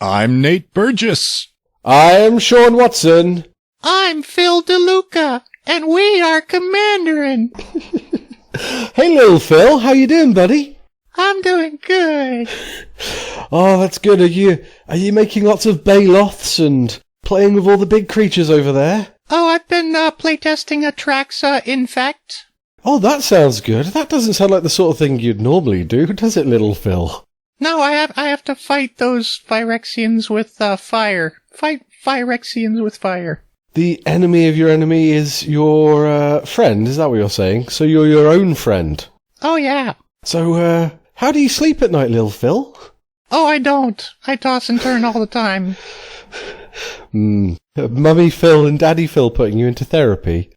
I'm Nate Burgess. I'm Sean Watson. I'm Phil DeLuca, and we are commanderin. Hey, little Phil, how you doing, buddy? I'm doing good. Oh, that's good. Are you making lots of Baloths and playing with all the big creatures over there? Oh, I've been playtesting Atraxa Infect. Oh, that sounds good. That doesn't sound like the sort of thing you'd normally do, does it, little Phil? No, I have to fight those Phyrexians with fire. Fight Phyrexians with fire. The enemy of your enemy is your friend, is that what you're saying? So you're your own friend? Oh, yeah. So, how do you sleep at night, little Phil? Oh, I don't. I toss and turn all the time. Mummy Phil and Daddy Phil putting you into therapy?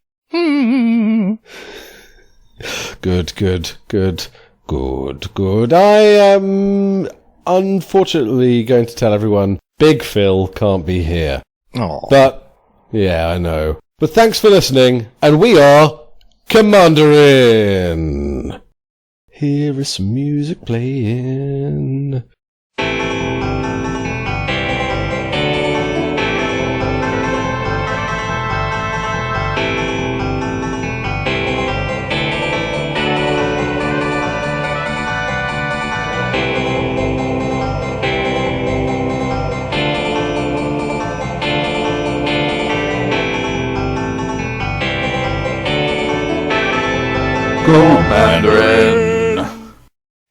Good. I am unfortunately going to tell everyone Big Phil can't be here. Oh. But, yeah, I know. But thanks for listening, and we are commanderin. Here is some music playing. Commanderin.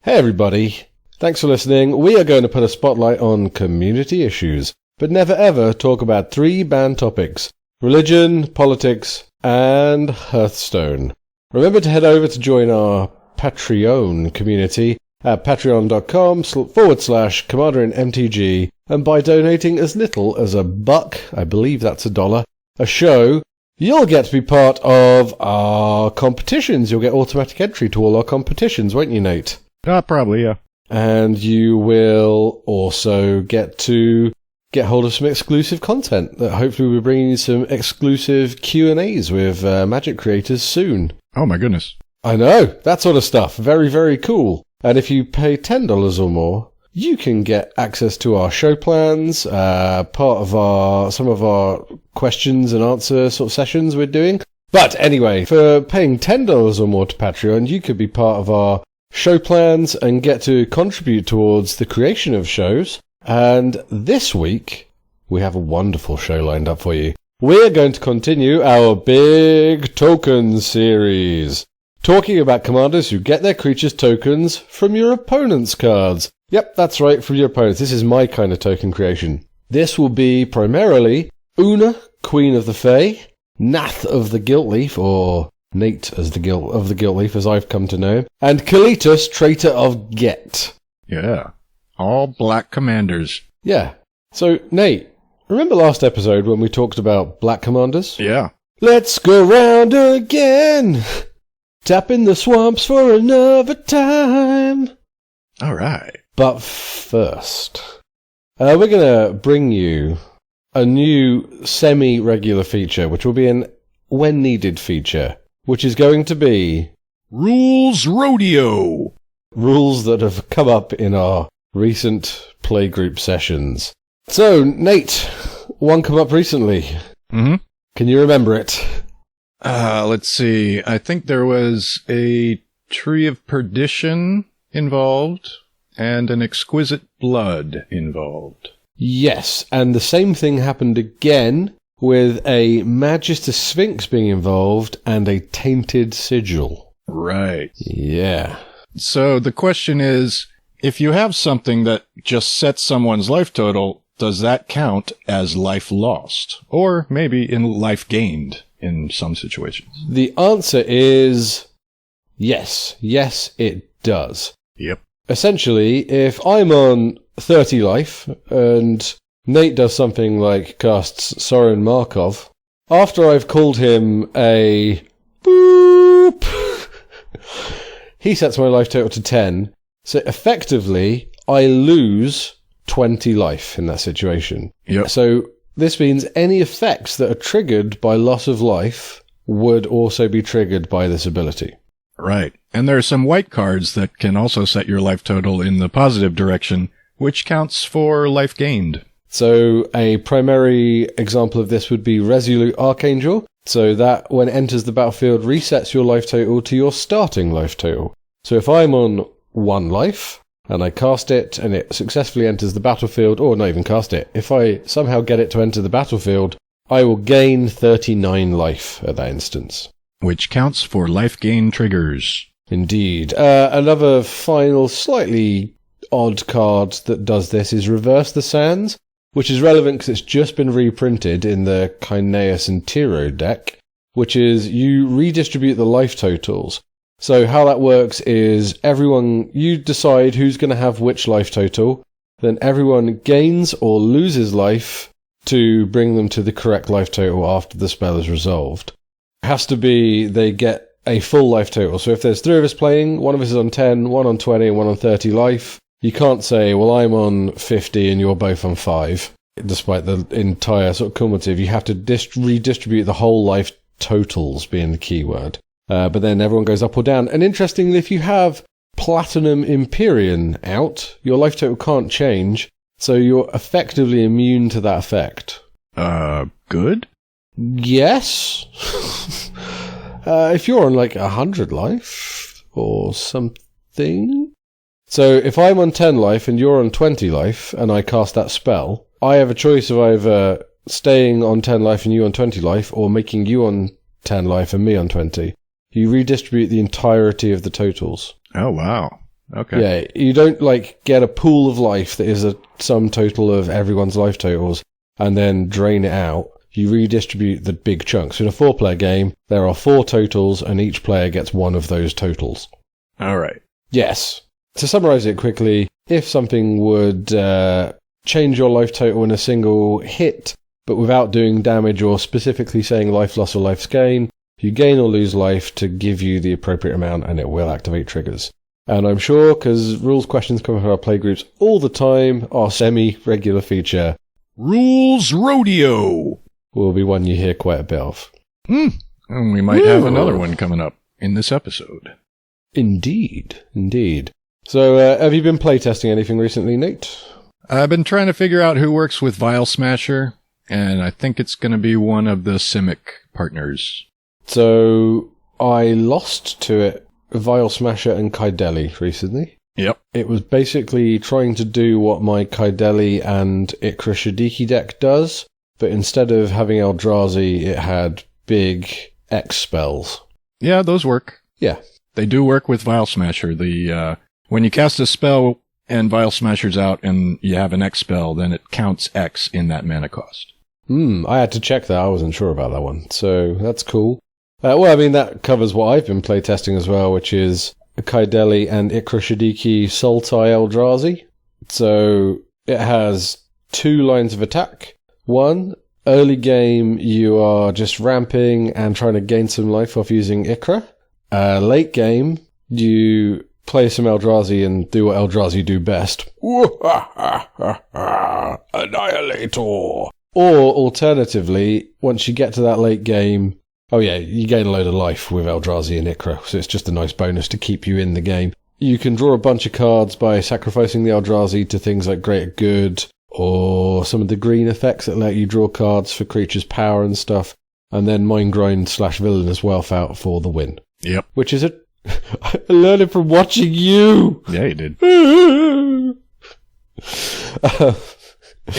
Hey everybody, thanks for listening. We are going to put a spotlight on community issues, but never ever talk about three banned topics: religion, politics, and Hearthstone. Remember to head over to join our Patreon community at patreon.com/commanderin.mtg, and by donating as little as $1, I believe that's $1, a show, you'll get to be part of our competitions. You'll get automatic entry to all our competitions, won't you, Nate? Probably, yeah. And you will also get to get hold of some exclusive content that hopefully we'll be bringing you some exclusive Q&As with Magic creators soon. Oh my goodness. I know, that sort of stuff. Very, very cool. And if you pay $10 or more, you can get access to our show plans, part of some of our questions and answer sort of sessions we're doing. But anyway, for paying $10 or more to Patreon, you could be part of our show plans and get to contribute towards the creation of shows. And this week, we have a wonderful show lined up for you. We're going to continue our Big Tokens series, talking about commanders who get their creatures' tokens from your opponent's cards. Yep, that's right, from your opponents. This is my kind of token creation. This will be primarily Oona, Queen of the Fae, Nath of the Gilt-Leaf, or Nate of the Gilt-Leaf, as I've come to know him, and Kalitas, Traitor of Ghet. Yeah. All black commanders. Yeah. So, Nate, remember last episode when we talked about black commanders? Yeah. Let's go round again, tapping the swamps for another time. All right. But first, we're going to bring you a new semi-regular feature, which will be an when-needed feature, which is going to be Rules Rodeo. rules that have come up in our recent playgroup sessions. So, Nate, one come up recently. Mm-hmm. Can you remember it? Let's see. I think there was a Tree of Perdition involved, and an Exquisite Blood involved. Yes, and the same thing happened again with a Magister Sphinx being involved and a Tainted Sigil. Right. Yeah. So the question is, if you have something that just sets someone's life total, does that count as life lost? Or maybe in life gained in some situations? The answer is yes. Yes, it does. Yep. Essentially, if I'm on 30 life and Nate does something like casts Sorin Markov, after I've called him a boop, he sets my life total to 10. So effectively, I lose 20 life in that situation. Yep. So this means any effects that are triggered by loss of life would also be triggered by this ability. Right. And there are some white cards that can also set your life total in the positive direction Which counts for life gained. So a primary example of this would be Resolute Archangel. So that, when it enters the battlefield, resets your life total to your starting life total. So if I'm on 1 life, and I cast it, and it successfully enters the battlefield, or not even cast it, if I somehow get it to enter the battlefield, I will gain 39 life at that instance. Which counts for life gain triggers. Indeed. Another final, slightly odd card that does this is Reverse the Sands, which is relevant because it's just been reprinted in the Kineas and Tiro deck, which is you redistribute the life totals. So how that works is you decide who's going to have which life total, then everyone gains or loses life to bring them to the correct life total after the spell is resolved. It has to be they get a full life total. So if there's 3 of us playing, one of us is on 10, one on 20, and one on 30 life, you can't say, well, I'm on 50 and you're both on 5. Despite the entire sort of cumulative, you have to redistribute the whole life totals being the key word. But then everyone goes up or down. And interestingly, if you have Platinum Empyrean out, your life total can't change, so you're effectively immune to that effect. Good? Yes. If you're on like 100 life or something. So if I'm on 10 life and you're on 20 life and I cast that spell, I have a choice of either staying on 10 life and you on 20 life, or making you on 10 life and me on 20. You redistribute the entirety of the totals. Oh, wow. Okay. Yeah, you don't like get a pool of life that is a sum total of everyone's life totals and then drain it out. You redistribute the big chunks. In a 4-player game, there are 4 totals and each player gets one of those totals. All right. Yes. To summarize it quickly, if something would change your life total in a single hit, but without doing damage or specifically saying life loss or life gain, you gain or lose life to give you the appropriate amount and it will activate triggers. And I'm sure, because rules questions come from our playgroups all the time, our semi-regular feature, Rules Rodeo, will be one you hear quite a bit of. And we might have another one coming up in this episode. Indeed. So, have you been playtesting anything recently, Nate? I've been trying to figure out who works with Vial Smasher, and I think it's going to be one of the Simic partners. So, I lost to it Vial Smasher and Kaideli recently. Yep. It was basically trying to do what my Kaideli and Ikra Shadiki deck does, but instead of having Eldrazi, it had big X spells. Yeah, those work. Yeah. They do work with Vial Smasher. When you cast a spell and Vial Smasher's out and you have an X spell, then it counts X in that mana cost. I had to check that. I wasn't sure about that one. So that's cool. That covers what I've been playtesting as well, which is Kaideli and Ikra Shadiki Sultai Eldrazi. So it has 2 lines of attack. 1, early game, you are just ramping and trying to gain some life off using Ikra. Late game, you play some Eldrazi and do what Eldrazi do best. Annihilator! Or, alternatively, once you get to that late game, you gain a load of life with Eldrazi and Ikra, so it's just a nice bonus to keep you in the game. You can draw a bunch of cards by sacrificing the Eldrazi to things like Greater Good, or some of the green effects that let you draw cards for creatures' power and stuff, and then Mindgrind / Villainous Wealth out for the win. Yep. Which is I learned it from watching you! Yeah, you did. Yeah,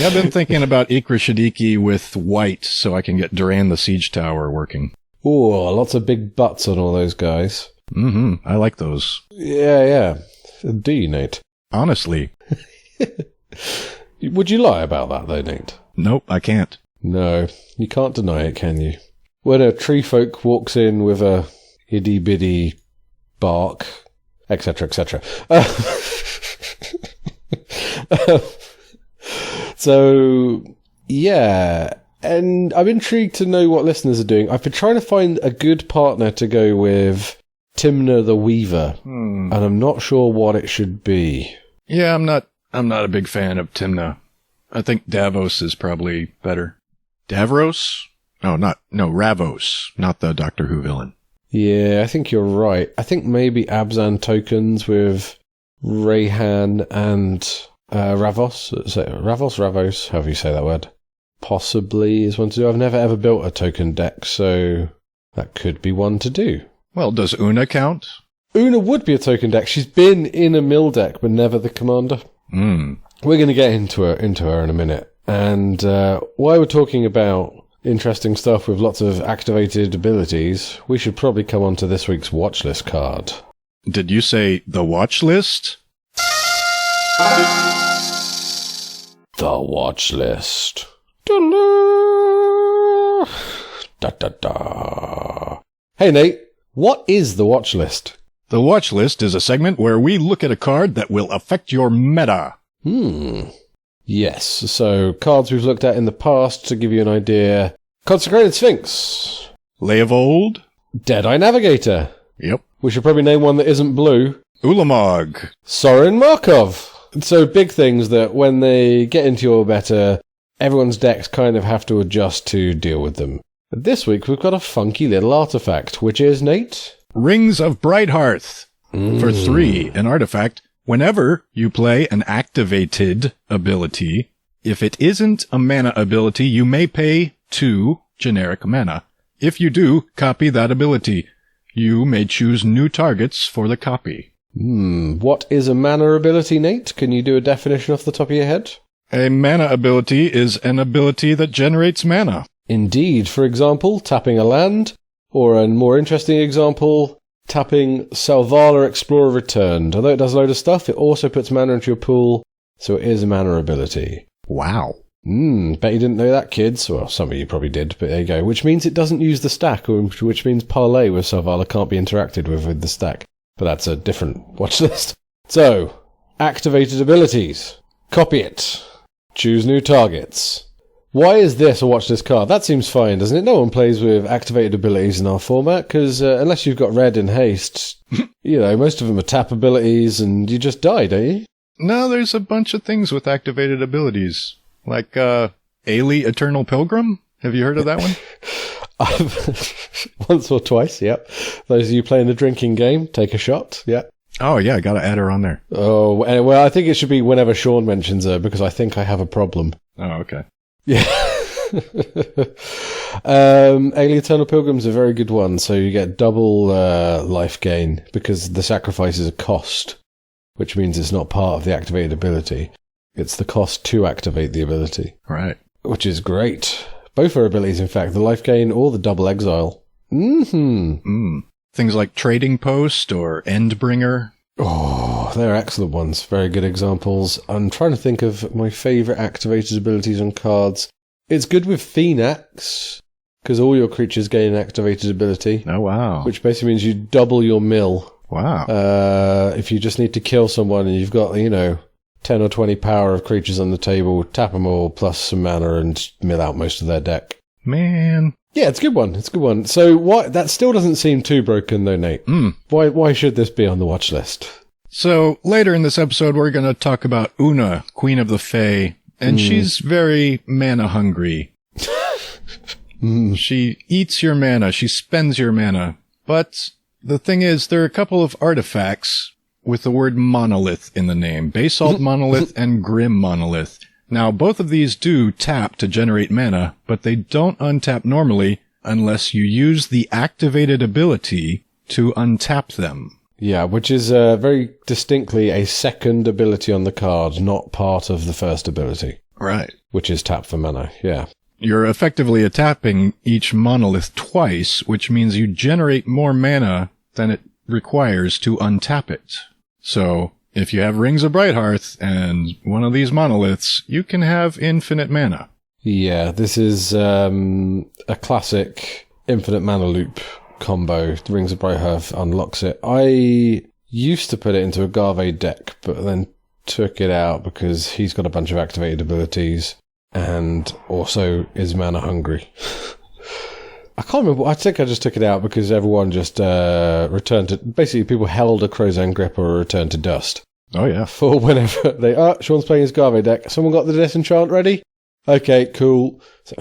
I've been thinking about Ikra Shadiki with white so I can get Duran the Siege Tower working. Ooh, lots of big butts on all those guys. I like those. Yeah. Do you, Nate? Honestly. Would you lie about that, though, Nate? Nope, I can't. No, you can't deny it, can you? When a tree folk walks in with a itty-bitty bark, etc., etc. So, yeah, and I'm intrigued to know what listeners are doing. I've been trying to find a good partner to go with Timna the Weaver, and I'm not sure what it should be. Yeah, I'm not a big fan of Timna. I think Davos is probably better. Davros? Ravos, not the Doctor Who villain. Yeah, I think you're right. I think maybe Abzan tokens with Rayhan and Ravos, however you say that word. Possibly is one to do. I've never ever built a token deck, so that could be one to do. Well, does Oona count? Oona would be a token deck. She's been in a mill deck, but never the commander. We're going to get into her in a minute. And while we're talking about interesting stuff with lots of activated abilities, we should probably come on to this week's watch list card. Did you say the watch list? The watch list. Da, da, da. Hey, Nate, what is the watch list? The watch list is a segment where we look at a card that will affect your meta. Yes, so cards we've looked at in the past to give you an idea. Consecrated Sphinx. Lay of Old. Deadeye Navigator. Yep. We should probably name one that isn't blue. Ulamog. Sorin Markov. So big things that when they get into your meta, everyone's decks kind of have to adjust to deal with them. But this week we've got a funky little artifact, which is, Nate? Rings of Brighthearth. For 3, an artifact. Whenever you play an activated ability, if it isn't a mana ability, you may pay 2 generic mana. If you do, copy that ability. You may choose new targets for the copy. What is a mana ability, Nate? Can you do a definition off the top of your head? A mana ability is an ability that generates mana. Indeed. For example, tapping a land, or a more interesting example, tapping Selvala Explorer Returned. Although it does a load of stuff, it also puts mana into your pool, so it is a mana ability. Wow. Bet you didn't know that, kids. Well, some of you probably did, but there you go. Which means it doesn't use the stack, which means Parlay with Selvala can't be interacted with the stack. But that's a different watch list. So, activated abilities. Copy it. Choose new targets. Why is this a watch list card? That seems fine, doesn't it? No one plays with activated abilities in our format, because unless you've got red and haste, most of them are tap abilities, and you just die, don't you? No, there's a bunch of things with activated abilities. Like, Ailey Eternal Pilgrim? Have you heard of that one? Once or twice, yep. Those of you playing the drinking game, take a shot, yeah. Oh, yeah, gotta add her on there. Oh, well, I think it should be whenever Sean mentions her, because I think I have a problem. Oh, okay. Yeah. Ailey Eternal Pilgrim's a very good one, so you get double life gain, because the sacrifice is a cost, which means it's not part of the activated ability. It's the cost to activate the ability. Right. Which is great. Both are abilities, in fact, the life gain or the double exile. Things like Trading Post or Endbringer. Oh, they're excellent ones. Very good examples. I'm trying to think of my favourite activated abilities on cards. It's good with Phoenix, because all your creatures gain an activated ability. Oh, wow. Which basically means you double your mill. Wow. If you just need to kill someone and you've got, 10 or 20 power of creatures on the table, tap them all, plus some mana, and mill out most of their deck. Man. Yeah, it's a good one. It's a good one. So that still doesn't seem too broken, though, Nate. Why should this be on the watch list? So, later in this episode, we're going to talk about Oona, Queen of the Fae, and she's very mana-hungry. She eats your mana. She spends your mana. But the thing is, there are a couple of artifacts with the word monolith in the name. Basalt monolith and Grim monolith. Now, both of these do tap to generate mana, but they don't untap normally unless you use the activated ability to untap them. Yeah, which is very distinctly a second ability on the card, not part of the first ability. Right. Which is tap for mana, yeah. You're effectively tapping each monolith twice, which means you generate more mana than it requires to untap it. So, if you have Rings of Brighthearth and one of these monoliths, you can have infinite mana. Yeah, this is a classic infinite mana loop combo. The Rings of Brighthearth unlocks it. I used to put it into a Garve deck, but then took it out because he's got a bunch of activated abilities and also is mana hungry. I can't remember. I think I just took it out because everyone just returned to... Basically, people held a Crozan Grip or a Return to Dust. Oh, yeah. For whenever they... Sean's playing his Garve deck. Someone got the Disenchant ready? Okay, cool. So,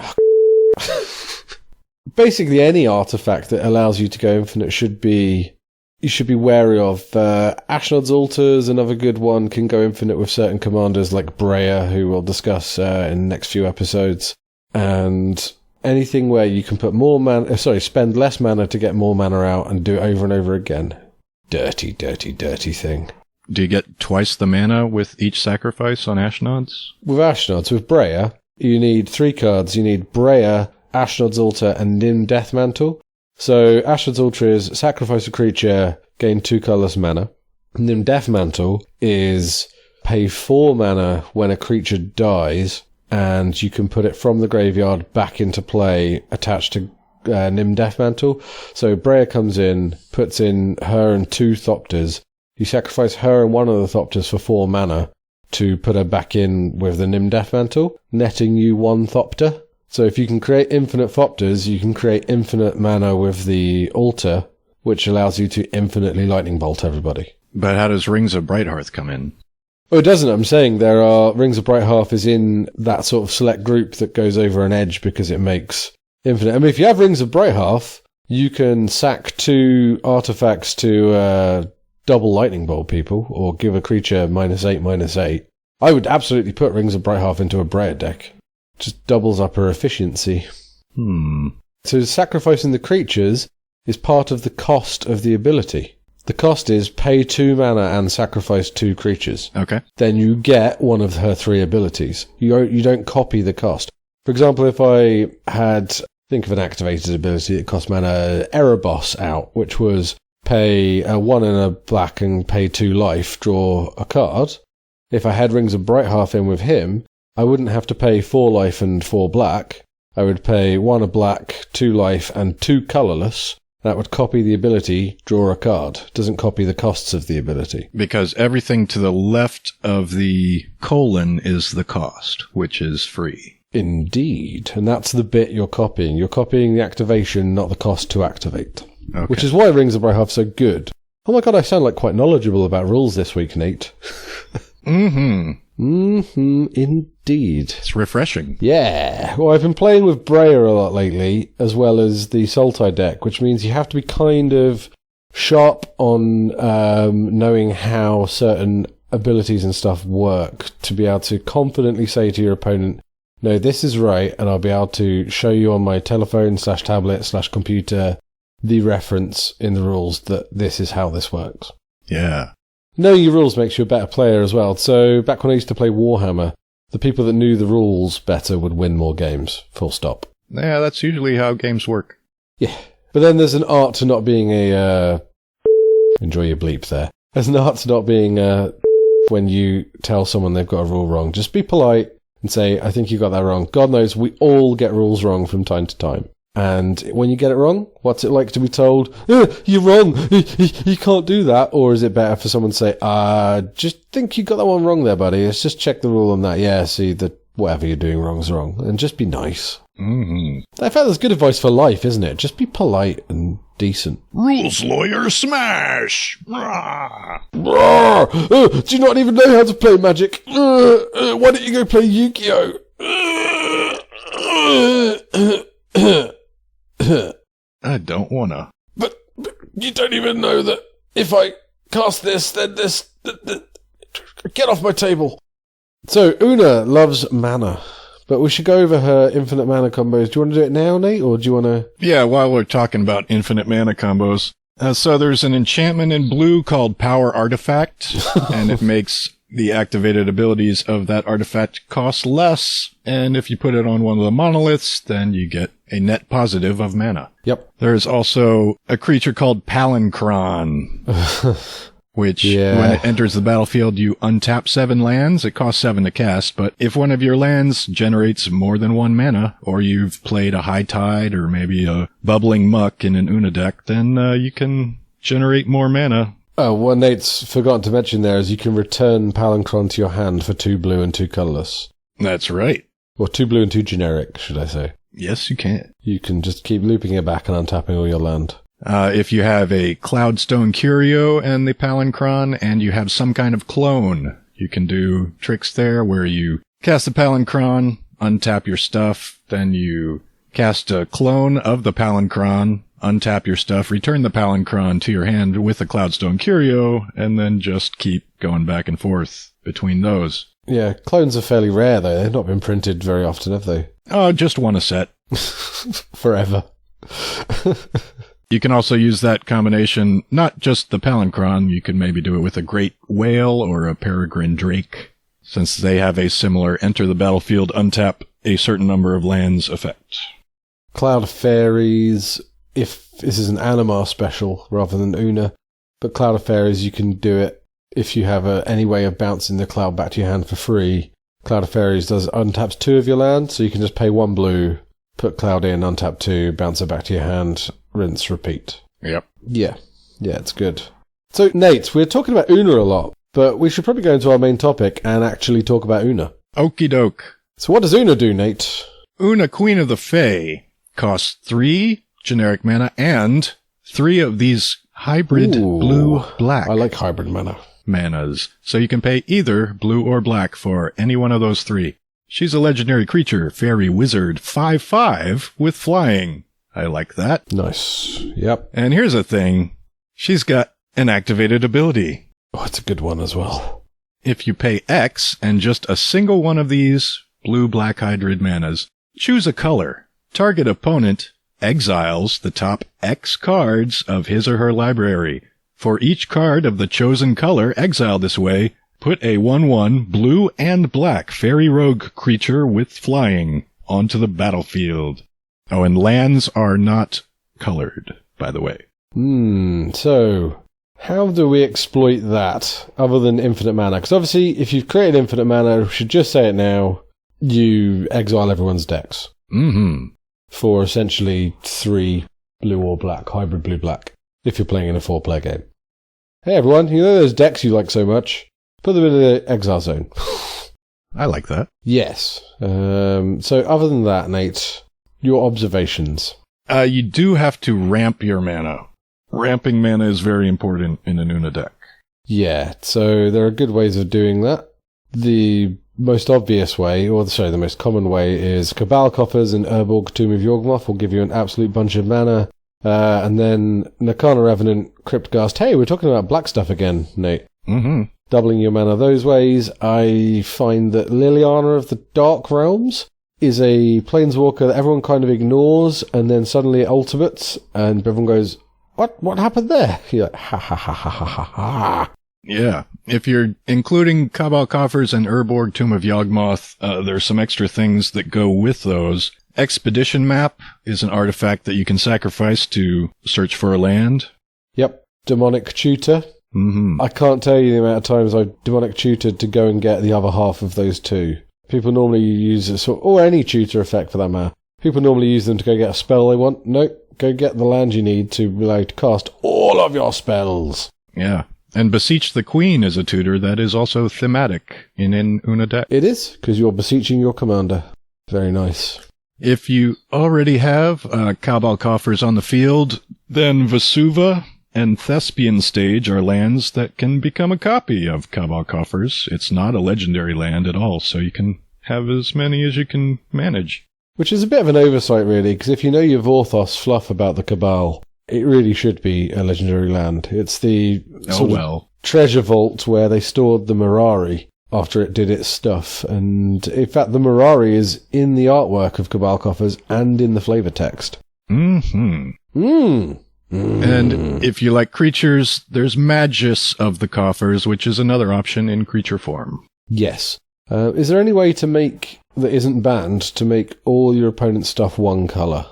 basically, any artifact that allows you to go infinite should be you should be wary of. Ashnod's Altar's another good one, can go infinite with certain commanders like Breya, who we'll discuss in the next few episodes. And anything where you can put more mana, spend less mana to get more mana out and do it over and over again. Dirty, dirty, dirty thing. Do you get twice the mana with each sacrifice on Ashnod's? With Ashnod's, with Breya, you need 3 cards. You need Breya, Ashnod's Altar, and Nim Deathmantle. So Ashnod's Altar is sacrifice a creature, gain 2 colorless mana. Nim Deathmantle is pay 4 mana when a creature dies, and you can put it from the graveyard back into play attached to Nim Deathmantle. So Breya comes in, puts in her and 2 Thopters. You sacrifice her and one of the Thopters for 4 mana to put her back in with the Nim Deathmantle, netting you 1 Thopter. So if you can create infinite Thopters, you can create infinite mana with the Altar, which allows you to infinitely Lightning Bolt everybody. But how does Rings of Brighthearth come in? Oh, it doesn't. I'm saying there are Rings of Brighthearth is in that sort of select group that goes over an edge because it makes infinite. I mean, if you have Rings of Brighthearth, you can sack 2 artifacts to double Lightning Bolt people, or give a creature -8/-8. I would absolutely put Rings of Brighthearth into a Breya deck. Just doubles up her efficiency. So sacrificing the creatures is part of the cost of the ability. The cost is pay 2 mana and sacrifice 2 creatures. Okay. Then you get one of her 3 abilities. You don't copy the cost. For example, if I had, think of an activated ability that cost mana, Erebos out, which was pay 1 and a black and pay 2 life, draw a card. If I had Rings of Brighthearth in with him, I wouldn't have to pay 4 life and 4 black. I would pay 1 a black, 2 life, and 2 colourless. That would copy the ability, draw a card. Doesn't copy the costs of the ability. Because everything to the left of the colon is the cost, which is free. Indeed. And that's the bit you're copying. You're copying the activation, not the cost to activate. Okay. Which is why Rings of Brighthearth are so good. Oh my god, I sound like quite knowledgeable about rules this week, Nate. Indeed. It's refreshing. Yeah. Well, I've been playing with Breya a lot lately, as well as the Sultai deck, which means you have to be kind of sharp on knowing how certain abilities and stuff work to be able to confidently say to your opponent, no, this is right, and I'll be able to show you on my telephone/tablet/computer the reference in the rules that this is how this works. Yeah. Knowing your rules makes you a better player as well. So back when I used to play Warhammer, the people that knew the rules better would win more games. Full stop. Yeah, that's usually how games work. Yeah. But then there's an art to not being enjoy your bleep there. There's an art to not being when you tell someone they've got a rule wrong. Just be polite and say, I think you got that wrong. God knows we all get rules wrong from time to time. And when you get it wrong, what's it like to be told, you're wrong, you can't do that? Or is it better for someone to say, just think you got that one wrong there, buddy. Let's just check the rule on that. Yeah, see, that whatever you're doing wrong is wrong. And just be nice. Mm-hmm. I felt that's good advice for life, isn't it? Just be polite and decent. Rules lawyer smash! Rawr. Do you not even know how to play Magic? Why don't you go play Yu-Gi-Oh? I don't wanna. But you don't even know that if I cast this, then this... Get off my table. So, Oona loves mana, but we should go over her infinite mana combos. Do you want to do it now, Nate, or do you want to... Yeah, while we're talking about infinite mana combos. So there's an enchantment in blue called Power Artifact, and it makes the activated abilities of that artifact cost less, and if you put it on one of the monoliths, then you get a net positive of mana. Yep. There's also a creature called Palancron, which when it enters the battlefield, you untap 7 lands. It costs 7 to cast, but if one of your lands generates more than 1 mana, or you've played a High Tide or maybe a Bubbling Muck in an Oona deck, then you can generate more mana. Oh, what Nate's forgotten to mention there is you can return Palancron to your hand for 2 blue and 2 colourless. That's right. Or 2 blue and 2 generic, should I say. Yes, you can. You can just keep looping it back and untapping all your land. If you have a Cloudstone Curio and the Palancron, and you have some kind of clone, you can do tricks there where you cast the Palancron, untap your stuff, then you cast a clone of the Palancron, untap your stuff, return the Palinchron to your hand with the Cloudstone Curio, and then just keep going back and forth between those. Yeah, clones are fairly rare, though. They've not been printed very often, have they? Oh, just one a set. Forever. You can also use that combination, not just the Palinchron, you can maybe do it with a Great Whale or a Peregrine Drake, since they have a similar enter the battlefield, untap a certain number of lands effect. Cloud Fairies, if this is an Animar special rather than Oona, but Cloud of Fairies, you can do it if you have any way of bouncing the cloud back to your hand for free. Cloud of Fairies untaps 2 of your land, so you can just pay 1 blue, put Cloud in, untap 2, bounce it back to your hand, rinse, repeat. Yep. Yeah, it's good. So, Nate, we're talking about Oona a lot, but we should probably go into our main topic and actually talk about Oona. Okie doke. So what does Oona do, Nate? Oona, Queen of the Fae, costs 3 generic mana and 3 of these hybrid blue-black. I like hybrid mana. Manas. So you can pay either blue or black for any one of those 3. She's a legendary creature, fairy wizard, 5/5 with flying. I like that. Nice. Yep. And here's a thing. She's got an activated ability. Oh, it's a good one as well. If you pay X and just a single one of these blue-black hybrid manas, choose a color. Target opponent exiles the top X cards of his or her library. For each card of the chosen color exiled this way, put a 1/1 blue and black fairy rogue creature with flying onto the battlefield. Oh, and lands are not colored, by the way. So how do we exploit that other than infinite mana? Because obviously, if you've created infinite mana, we should just say it now, you exile everyone's decks. For essentially 3 blue or black, hybrid blue-black, if you're playing in a 4-player game. Hey everyone, you know those decks you like so much? Put them in the exile zone. I like that. Yes. So other than that, Nate, your observations. You do have to ramp your mana. Ramping mana is very important in an Oona deck. Yeah, so there are good ways of doing that. The most obvious way, the most common way, is Cabal Coffers and Urborg Tomb of Yawgmoth will give you an absolute bunch of mana. And then Nakana Revenant, Cryptghast. Hey, we're talking about black stuff again, Nate. Doubling your mana those ways. I find that Liliana of the Dark Realms is a planeswalker that everyone kind of ignores, and then suddenly it ultimates, and everyone goes, What happened there? You're like, ha ha ha ha ha ha ha. Yeah. If you're including Cabal Coffers and Urborg Tomb of Yawgmoth, there's some extra things that go with those. Expedition Map is an artifact that you can sacrifice to search for a land. Yep. Demonic Tutor. I can't tell you the amount of times I've demonic tutored to go and get the other half of those 2. People normally use this, or any tutor effect for that matter. People normally use them to go get a spell they want. Nope. Go get the land you need to be able to cast all of your spells. Yeah. And Beseech the Queen is a tutor that is also thematic in an Oona deck. It is, because you're beseeching your commander. Very nice. If you already have Cabal Coffers on the field, then Vesuva and Thespian Stage are lands that can become a copy of Cabal Coffers. It's not a legendary land at all, so you can have as many as you can manage. Which is a bit of an oversight, really, because if you know your Vorthos fluff about the Cabal, it really should be a legendary land. It's the sort of treasure vault where they stored the Mirari after it did its stuff. And in fact, the Mirari is in the artwork of Cabal Coffers and in the flavor text. And if you like creatures, there's Magus of the Coffers, which is another option in creature form. Yes. Is there any way to make, that isn't banned, to make all your opponent's stuff one colour?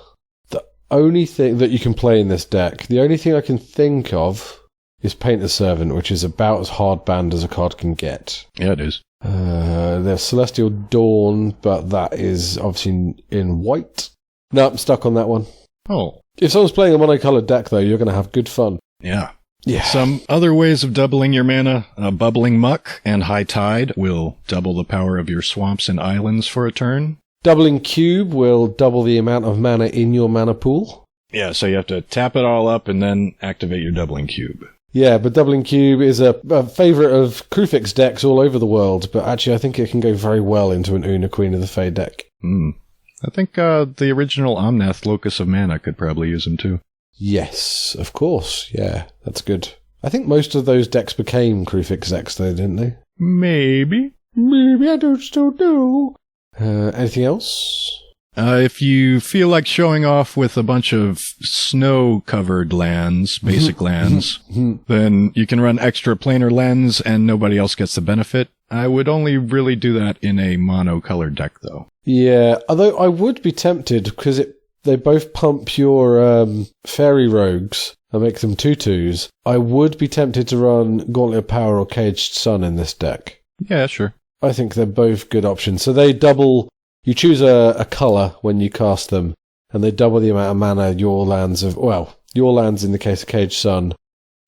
The only thing that you can play in this deck, the only thing I can think of is Painter's Servant, which is about as hard banned as a card can get. Yeah, it is. There's Celestial Dawn, but that is obviously in white. No, I'm stuck on that one. Oh. If someone's playing a monocoloured deck, though, you're going to have good fun. Yeah. Yeah. Some other ways of doubling your mana, Bubbling Muck and High Tide will double the power of your swamps and islands for a turn. Doubling Cube will double the amount of mana in your mana pool. Yeah, so you have to tap it all up and then activate your Doubling Cube. Yeah, but Doubling Cube is a favourite of Krufix decks all over the world, but actually I think it can go very well into an Oona Queen of the Fae deck. I think the original Omnath Locus of Mana could probably use them too. Yes, of course. Yeah, that's good. I think most of those decks became Crufix decks, though, didn't they? Maybe. Maybe, I don't still know. Anything else? If you feel like showing off with a bunch of snow-covered lands, basic lands, then you can run extra planar lens and nobody else gets the benefit. I would only really do that in a mono-colored deck, though. Yeah, although I would be tempted, because they both pump your fairy rogues and make them 2/2s. I would be tempted to run Gauntlet of Power or Caged Sun in this deck. Yeah, sure. I think they're both good options. So they double... You choose a colour when you cast them, and they double the amount of mana your lands in the case of Caged Sun,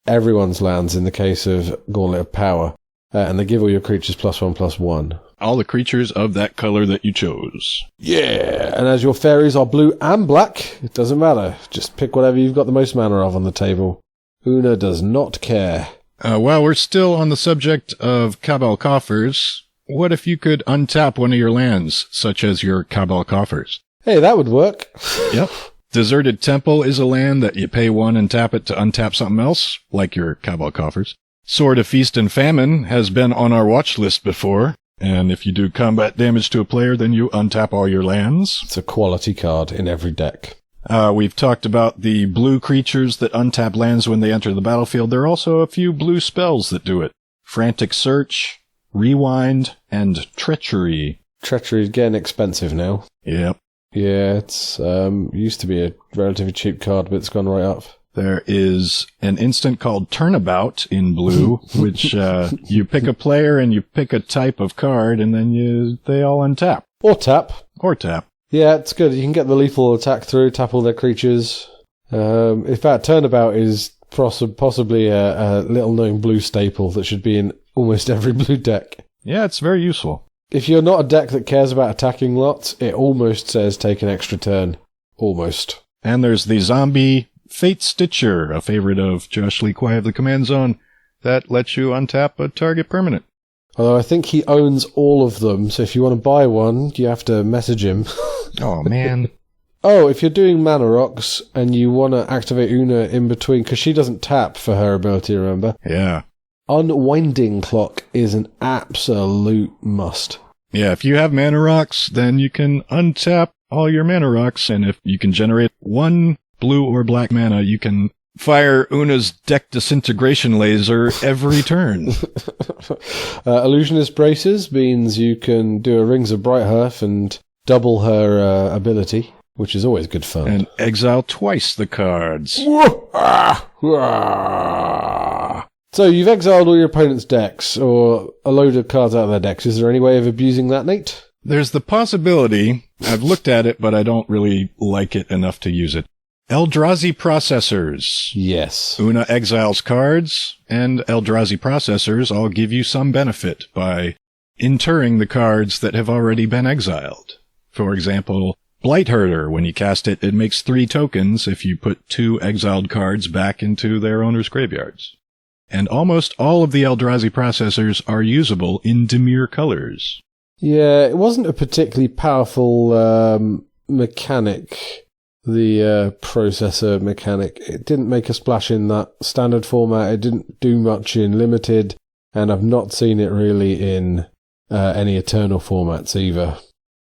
everyone's lands in the case of Gauntlet of Power, and they give all your creatures +1/+1. All the creatures of that color that you chose. Yeah, and as your fairies are blue and black, it doesn't matter. Just pick whatever you've got the most mana of on the table. Oona does not care. While we're still on the subject of Cabal Coffers, what if you could untap one of your lands, such as your Cabal Coffers? Hey, that would work. Yep. Deserted Temple is a land that you pay 1 and tap it to untap something else, like your Cabal Coffers. Sword of Feast and Famine has been on our watch list before, and if you do combat damage to a player, then you untap all your lands. It's a quality card in every deck. We've talked about the blue creatures that untap lands when they enter the battlefield. There are also a few blue spells that do it. Frantic Search, Rewind, and Treachery. Treachery is getting expensive now. Yep. Yeah, it's used to be a relatively cheap card, but it's gone right up. There is an instant called Turnabout in blue, which you pick a player and you pick a type of card, and then they all untap. Or tap. Or tap. Yeah, it's good. You can get the lethal attack through, tap all their creatures. In fact, Turnabout is possibly a little-known blue staple that should be in almost every blue deck. Yeah, it's very useful. If you're not a deck that cares about attacking lots, it almost says take an extra turn. Almost. And there's the zombie Fate Stitcher, a favorite of Josh Lee Kwai of the Command Zone, that lets you untap a target permanent. Although I think he owns all of them, so if you want to buy one, you have to message him. Oh, man. Oh, if you're doing Mana Rocks and you want to activate Oona in between, because she doesn't tap for her ability, remember? Yeah. Unwinding Clock is an absolute must. Yeah, if you have Mana Rocks, then you can untap all your Mana Rocks, and if you can generate 1 blue or black mana, you can fire Oona's deck disintegration laser every turn. Illusionist Braces means you can do a Rings of Brighthearth and double her ability, which is always good fun. And exile twice the cards. So you've exiled all your opponent's decks, or a load of cards out of their decks. Is there any way of abusing that, Nate? There's the possibility. I've looked at it, but I don't really like it enough to use it. Eldrazi Processors. Yes. Oona exiles cards, and Eldrazi Processors all give you some benefit by interring the cards that have already been exiled. For example, Blightherder, when you cast it, it makes 3 tokens if you put 2 exiled cards back into their owner's graveyards. And almost all of the Eldrazi Processors are usable in Dimir colors. Yeah, it wasn't a particularly powerful mechanic, the processor mechanic. It didn't make a splash in that standard format. It didn't do much in limited, and I've not seen it really in any eternal formats either.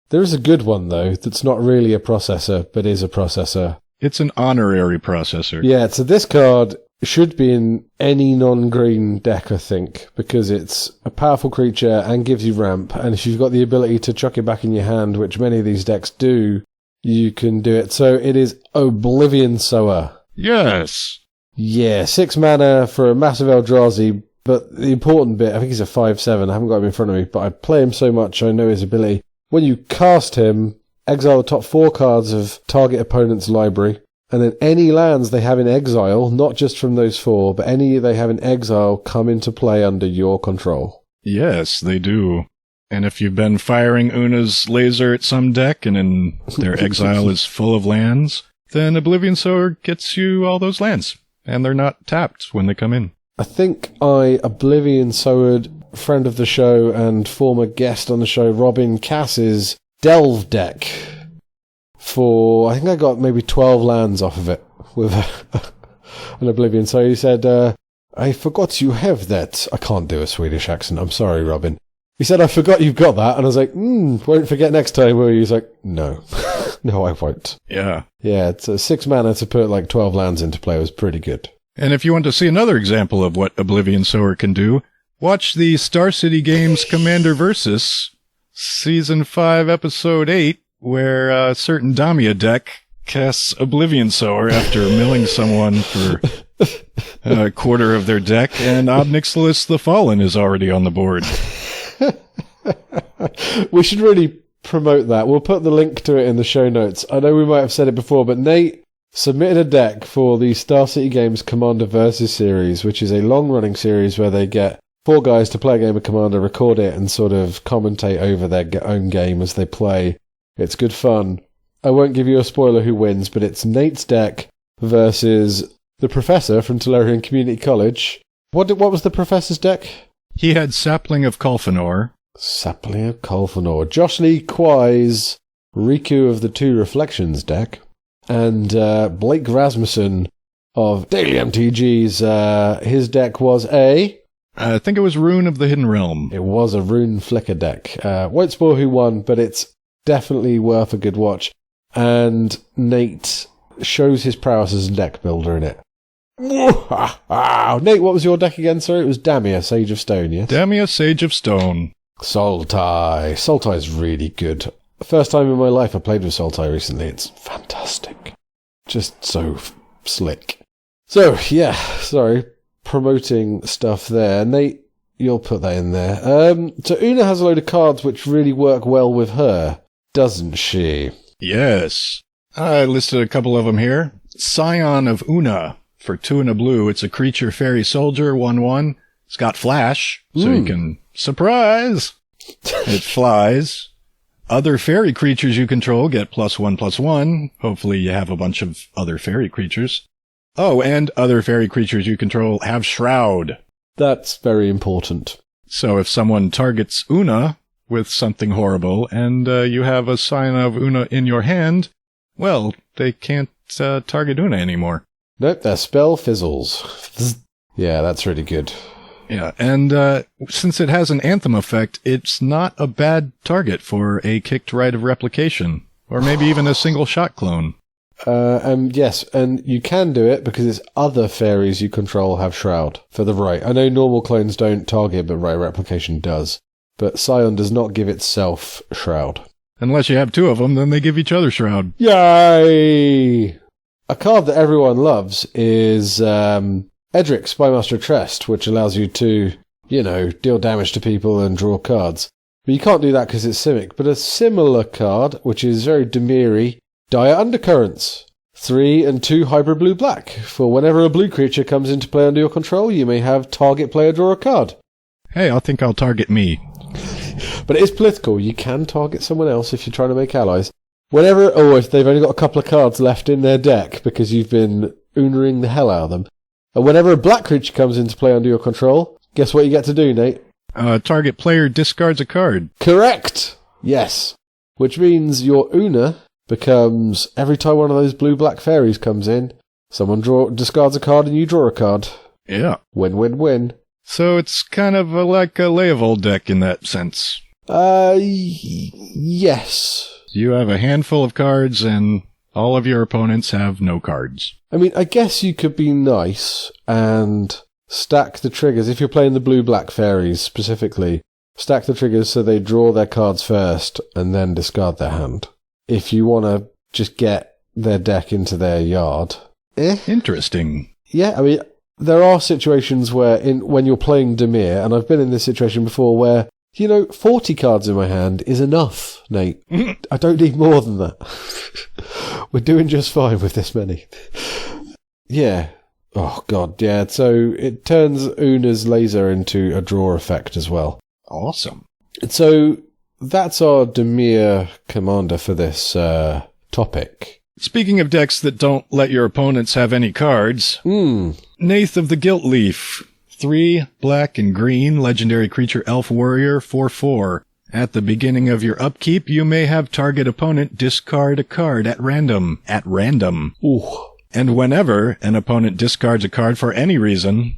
There is a good one, though, that's not really a processor, but is a processor. It's an honorary processor. Yeah, so this card should be in any non-green deck, I think, because it's a powerful creature and gives you ramp, and if you've got the ability to chuck it back in your hand, which many of these decks do, you can do it. So it is Oblivion Sower. Yes! Yeah, 6 mana for a massive Eldrazi, but the important bit, I think he's a 5/7, I haven't got him in front of me, but I play him so much, I know his ability. When you cast him, exile the top 4 cards of target opponent's library, and then any lands they have in exile, not just from those 4, but any they have in exile come into play under your control. Yes, they do. And if you've been firing Oona's laser at some deck and then their exile is full of lands, then Oblivion Sower gets you all those lands. And they're not tapped when they come in. I think I Oblivion Sowered friend of the show and former guest on the show, Robin Cass's Delve deck. I think I got maybe 12 lands off of it. with an Oblivion. So he said, I forgot you have that. I can't do a Swedish accent. I'm sorry, Robin. He said, I forgot you've got that. And I was like, won't forget next time, will you? He's like, no. No, I won't. Yeah. Yeah, it's a 6 mana to put like 12 lands into play. It was pretty good. And if you want to see another example of what Oblivion Sower can do, watch the Star City Games Commander Versus Season 5, Episode 8, where a certain Damia deck casts Oblivion Sower after milling someone for a quarter of their deck, and Ob Nixilis the Fallen is already on the board. We should really promote that. We'll put the link to it in the show notes. I know we might have said it before, but Nate submitted a deck for the Star City Games Commander Versus series, which is a long-running series where they get 4 guys to play a game of Commander, record it, and sort of commentate over their own game as they play. It's good fun. I won't give you a spoiler who wins, but it's Nate's deck versus the Professor from Tolarian Community College. What was the Professor's deck? He had Sapling of Kolfanor. Sapling of Kolfanor. Josh Lee Kwai's Riku of the Two Reflections deck. And Blake Rasmussen of Daily MTG's, his deck was I think it was Rune of the Hidden Realm. It was a Rune Flicker deck. Won't spoil who won, but it's definitely worth a good watch. And Nate shows his prowess as a deck builder in it. Nate, what was your deck again? Sorry, it was Damia, Sage of Stone, yes? Damia, Sage of Stone. Sultai. Sultai's really good. First time in my life I played with Sultai recently. It's fantastic. Just so slick. So, yeah, sorry. Promoting stuff there. Nate, you'll put that in there. So Oona has a load of cards which really work well with her, doesn't she? Yes. I listed a couple of them here. Scion of Oona. For 2 and a blue, it's a creature fairy soldier, 1/1. It's got flash, so you can surprise. It flies. Other fairy creatures you control get +1/+1. Hopefully you have a bunch of other fairy creatures. Oh, and other fairy creatures you control have Shroud. That's very important. So if someone targets Oona with something horrible, and you have a Scion of Oona in your hand, well, they can't target Oona anymore. Nope, their spell fizzles. Yeah, that's really good. Yeah, and since it has an Anthem effect, it's not a bad target for a kicked Rite of Replication, or maybe even a single shot clone. And yes, and you can do it because it's other fairies you control have Shroud for the right. I know normal clones don't target, but Rite of Replication does. But Scion does not give itself Shroud. Unless you have 2 of them, then they give each other Shroud. Yay! A card that everyone loves is Edric, Spymaster of Trest, which allows you to, deal damage to people and draw cards. But you can't do that because it's Simic. But a similar card, which is very Dimir-y, Dire Undercurrents. 3 and 2 hybrid blue-black. For whenever a blue creature comes into play under your control, you may have target player draw a card. Hey, I think I'll target me. But it is political. You can target someone else if you're trying to make allies. If they've only got a couple of cards left in their deck because you've been Oonaing the hell out of them. And whenever a black creature comes into play under your control, guess what you get to do, Nate? Target player discards a card. Correct! Yes. Which means your Oona becomes, every time one of those blue-black fairies comes in, someone discards a card and you draw a card. Yeah. Win-win-win. So it's kind of like a Leovold deck in that sense. Yes. You have a handful of cards, and all of your opponents have no cards. I mean, I guess you could be nice and stack the triggers. If you're playing the blue-black fairies specifically, stack the triggers so they draw their cards first and then discard their hand. If you want to just get their deck into their yard. Interesting. Yeah, I mean, there are situations where when you're playing Dimir, and I've been in this situation before where 40 cards in my hand is enough, Nate. I don't need more than that. We're doing just fine with this many. Yeah. Oh, God, yeah. So it turns Oona's laser into a draw effect as well. Awesome. So that's our Dimir commander for this topic. Speaking of decks that don't let your opponents have any cards, Nath of the Gilt-Leaf. 3 black and green, legendary creature elf warrior, 4/4. At the beginning of your upkeep, you may have target opponent discard a card at random. At random. Ooh. And whenever an opponent discards a card for any reason,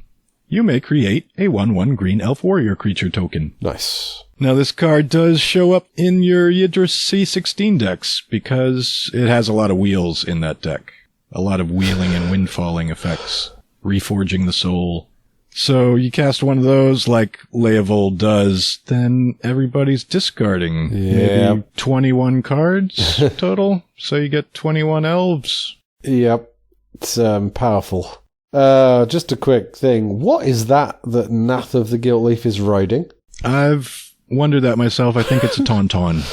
you may create a 1/1 green elf warrior creature token. Nice. Now, this card does show up in your Yidris C16 decks because it has a lot of wheels in that deck. A lot of wheeling and windfalling effects. Reforging the Soul. So you cast one of those like Leovold does, then everybody's discarding maybe 21 cards total. So you get 21 elves. Yep. It's powerful. Just a quick thing. What is that Nath of the Gilt-Leaf is riding? I've wondered that myself. I think it's a Tauntaun.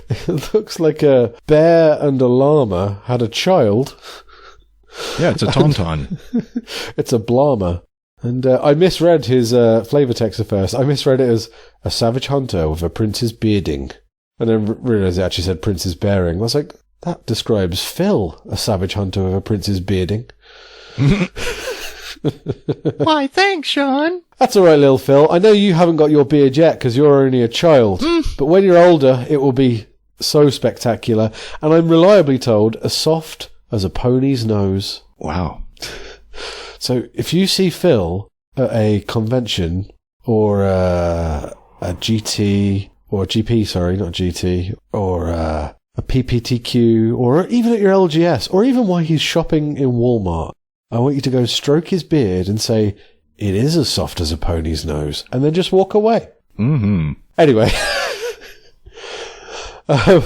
It looks like a bear and a llama had a child. Yeah, it's a Tauntaun. It's a Blama. And I misread his flavor text at first. I misread it as a savage hunter with a prince's bearding. And then realized it actually said prince's bearing. I was like, that describes Phil, a savage hunter with a prince's bearding. Why, thanks, Sean. That's all right, little Phil. I know you haven't got your beard yet because you're only a child. But when you're older, it will be so spectacular. And I'm reliably told as soft as a pony's nose. Wow. So if you see Phil at a convention or a GT, or a GP, sorry, not GT, or a PPTQ, or even at your LGS, or even while he's shopping in Walmart, I want you to go stroke his beard and say, it is as soft as a pony's nose, and then just walk away. Mm-hmm. Anyway.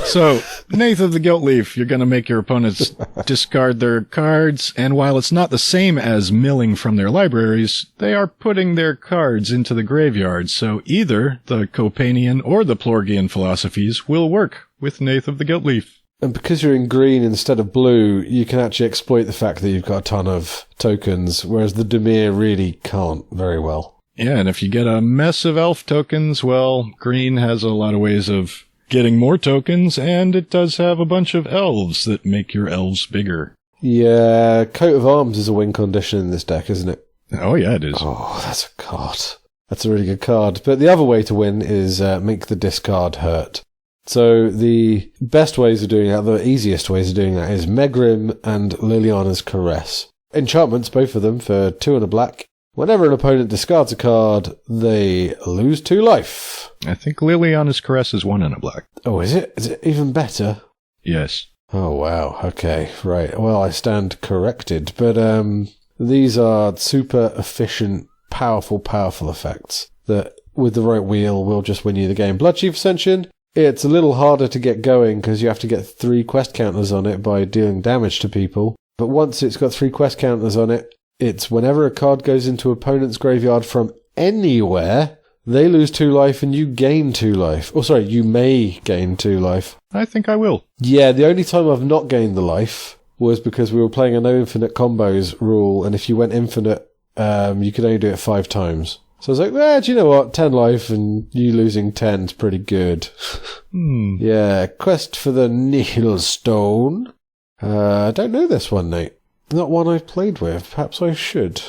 So, Nath of the Gilt-Leaf, you're going to make your opponents discard their cards, and while it's not the same as milling from their libraries, they are putting their cards into the graveyard, so either the Copanian or the Plorgian philosophies will work with Nath of the Gilt-Leaf. And because you're in green instead of blue, you can actually exploit the fact that you've got a ton of tokens, whereas the Dimir really can't very well. Yeah, and if you get a mess of elf tokens, well, green has a lot of ways of getting more tokens, and it does have a bunch of elves that make your elves bigger. Yeah, Coat of Arms is a win condition in this deck, isn't it? Oh, yeah, it is. Oh, that's a card. That's a really good card. But the other way to win is make the discard hurt. So the best ways of doing that, the easiest ways of doing that is Megrim and Liliana's Caress. Enchantments, both of them, for 2 and a black. Whenever an opponent discards a card, they lose 2 life. I think Liliana's Caress is 1 and a black. Oh, is it? Is it even better? Yes. Oh, wow. Okay, right. Well, I stand corrected. But these are super efficient, powerful effects that, with the right wheel, will just win you the game. Bloodchief Ascension, it's a little harder to get going because you have to get 3 quest counters on it by dealing damage to people. But once it's got 3 quest counters on it, it's whenever a card goes into opponent's graveyard from anywhere, they lose 2 life and you gain 2 life. Oh, sorry, you may gain 2 life. I think I will. Yeah, the only time I've not gained the life was because we were playing a no infinite combos rule, and if you went infinite, you could only do it 5 times. So I was like, do you know what? 10 life and you losing 10 is pretty good. Yeah, quest for the Nihilstone. I don't know this one, Nate. Not one I've played with. Perhaps I should.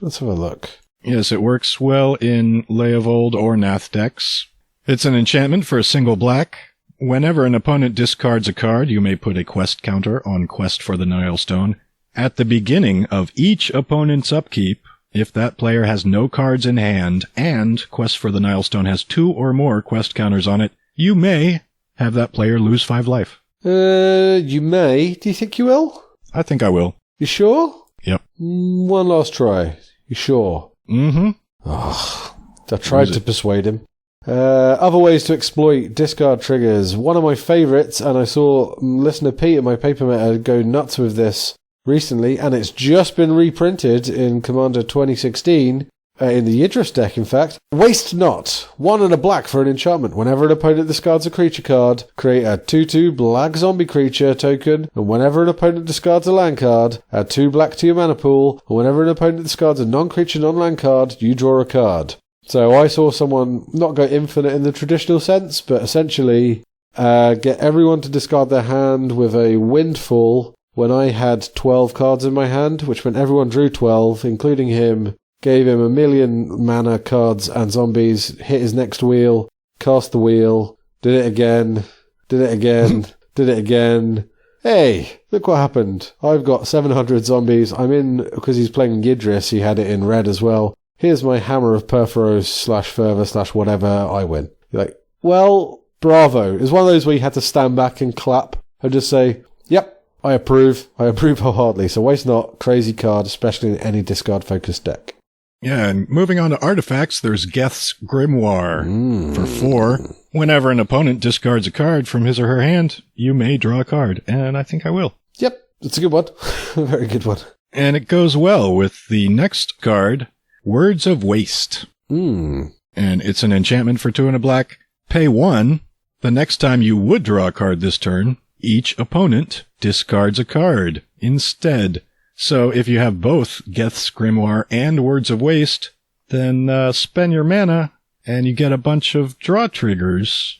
Let's have a look. Yes, it works well in Leovold or Nath decks. It's an enchantment for a single black. Whenever an opponent discards a card, you may put a quest counter on Quest for the Nihilstone. At the beginning of each opponent's upkeep, if that player has no cards in hand and Quest for the Nihilstone has 2 or more quest counters on it, you may have that player lose 5 life. You may. Do you think you will? I think I will. You sure? Yep. One last try. You sure? Mm-hmm. Oh, I tried to persuade him. Other ways to exploit discard triggers. One of my favourites, and I saw listener Pete at my paper meta go nuts with this recently, and it's just been reprinted in Commander 2016, in the Yidris deck, in fact. Waste Not. 1 and a black for an enchantment. Whenever an opponent discards a creature card, create a 2/2 black zombie creature token, and whenever an opponent discards a land card, add 2 black to your mana pool, and whenever an opponent discards a non-creature non-land card, you draw a card. So I saw someone not go infinite in the traditional sense, but essentially get everyone to discard their hand with a windfall when I had 12 cards in my hand, which meant everyone drew 12, including him, gave him 1,000,000 mana cards and zombies, hit his next wheel, cast the wheel, did it again, did it again, did it again, hey, look what happened. I've got 700 zombies. I'm in, because he's playing Yidris, he had it in red as well. Here's my hammer of Perforos / whatever, I win. You're like, well, bravo. It's one of those where you had to stand back and clap and just say, yep, I approve. I approve wholeheartedly. So waste not, crazy card, especially in any discard-focused deck. Yeah, and moving on to artifacts, there's Geth's Grimoire. For 4, whenever an opponent discards a card from his or her hand, you may draw a card, and I think I will. Yep, it's a good one. A very good one. And it goes well with the next card, Words of Waste. And it's an enchantment for 2 and a black. Pay 1. The next time you would draw a card this turn, each opponent discards a card instead. So if you have both Geth's Grimoire and Words of Waste, then spend your mana and you get a bunch of draw triggers.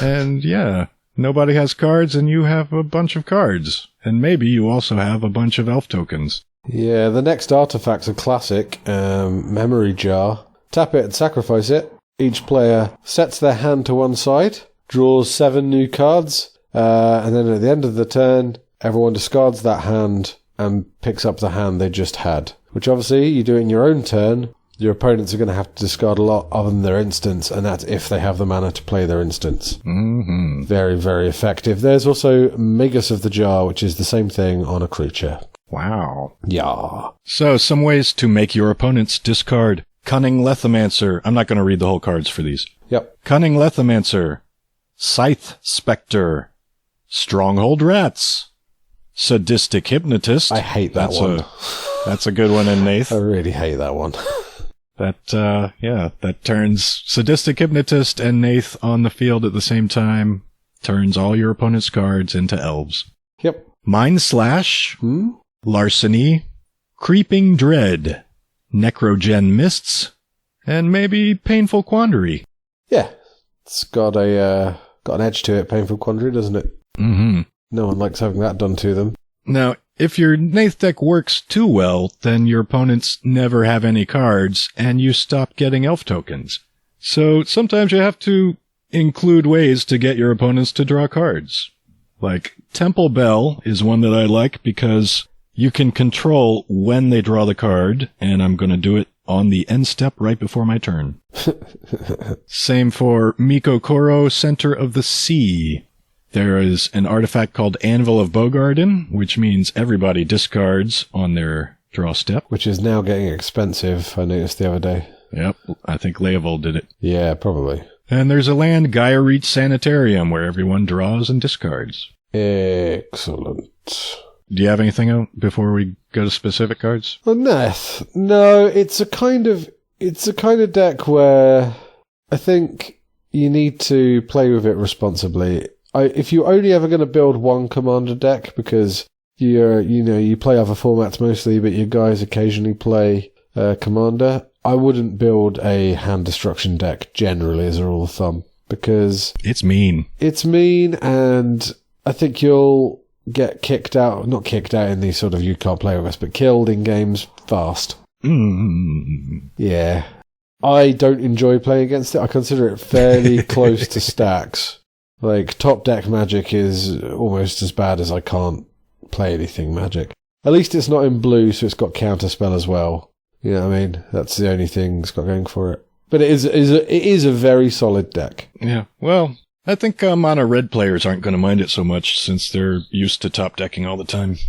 And yeah, nobody has cards and you have a bunch of cards. And maybe you also have a bunch of elf tokens. Yeah, the next artifact's a classic, Memory Jar. Tap it and sacrifice it. Each player sets their hand to one side, draws 7 new cards, and then at the end of the turn, everyone discards that hand and picks up the hand they just had. Which obviously, you do it in your own turn, your opponents are going to have to discard a lot other than their instants, and that's if they have the mana to play their instants. Very, very effective. There's also Magus of the Jar, which is the same thing on a creature. Wow. Yeah. So, some ways to make your opponents discard. Cunning Lethomancer. I'm not going to read the whole cards for these. Yep. Cunning Lethomancer. Scythe Spectre. Stronghold Rats. Sadistic Hypnotist. I hate that one. That's a good one in Nath. I really hate that one. That turns Sadistic Hypnotist and Nath on the field at the same time. Turns all your opponent's cards into elves. Yep. Mind Slash. Larceny. Creeping Dread. Necrogen Mists. And maybe Painful Quandary. Yeah. It's got an edge to it, Painful Quandary, doesn't it? No one likes having that done to them. Now, if your Nath deck works too well, then your opponents never have any cards, and you stop getting elf tokens. So sometimes you have to include ways to get your opponents to draw cards. Like, Temple Bell is one that I like because you can control when they draw the card, and I'm going to do it on the end step right before my turn. Same for Miko Koro, Center of the Sea. There is an artifact called Anvil of Bogarden, which means everybody discards on their draw step. Which is now getting expensive, I noticed the other day. Yep, I think Leovold did it. Yeah, probably. And there's a land, Gaia Reach Sanitarium, where everyone draws and discards. Excellent. Do you have anything before we go to specific cards? Well, Nath. No, it's a kind of deck where I think you need to play with it responsibly. If you're only ever going to build one commander deck because you play other formats mostly, but your guys occasionally play commander, I wouldn't build a hand destruction deck generally as a rule of thumb because it's mean. It's mean, and I think you'll get kicked out, not kicked out in the sort of you can't play with us, but killed in games fast. Yeah. I don't enjoy playing against it. I consider it fairly close to stacks. Like, top deck Magic is almost as bad as I can't play anything Magic. At least it's not in blue, so it's got counterspell as well. You know what I mean? That's the only thing it's got going for it. But it is a very solid deck. Yeah, well, I think mono red players aren't going to mind it so much since they're used to top decking all the time.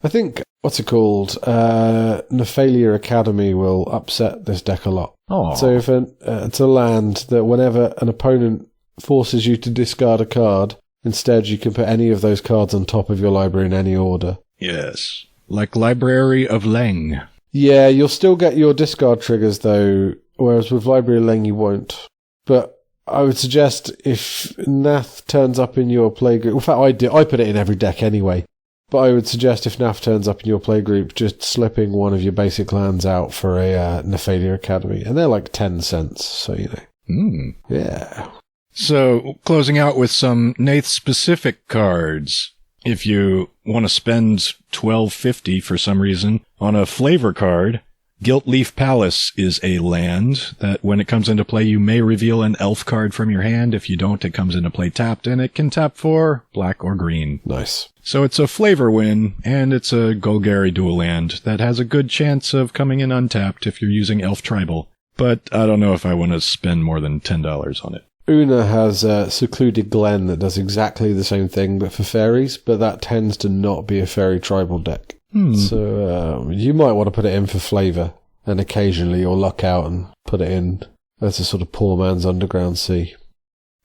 I think, what's it called? Nephalia Academy will upset this deck a lot. Aww. So if it's a land that whenever an opponent forces you to discard a card, instead you can put any of those cards on top of your library in any order. Yes, like Library of Leng. Yeah, you'll still get your discard triggers though, whereas with Library of Leng you won't. But I would suggest if Nath turns up in your playgroup, in fact I put it in every deck anyway, but I would suggest if Nath turns up in your playgroup, just slipping one of your basic lands out for a Nephalia Academy, and they're like 10 cents, so you know. Yeah. So, closing out with some Nath-specific cards. If you want to spend $12.50 for some reason on a flavor card, Gilt-Leaf Palace is a land that when it comes into play, you may reveal an elf card from your hand. If you don't, it comes into play tapped, and it can tap for black or green. Nice. So it's a flavor win, and it's a Golgari dual land that has a good chance of coming in untapped if you're using Elf Tribal. But I don't know if I want to spend more than $10 on it. Oona has a Secluded Glen that does exactly the same thing, but for fairies, but that tends to not be a fairy tribal deck. So you might want to put it in for flavour, and occasionally you'll luck out and put it in as a sort of poor man's Underground Sea.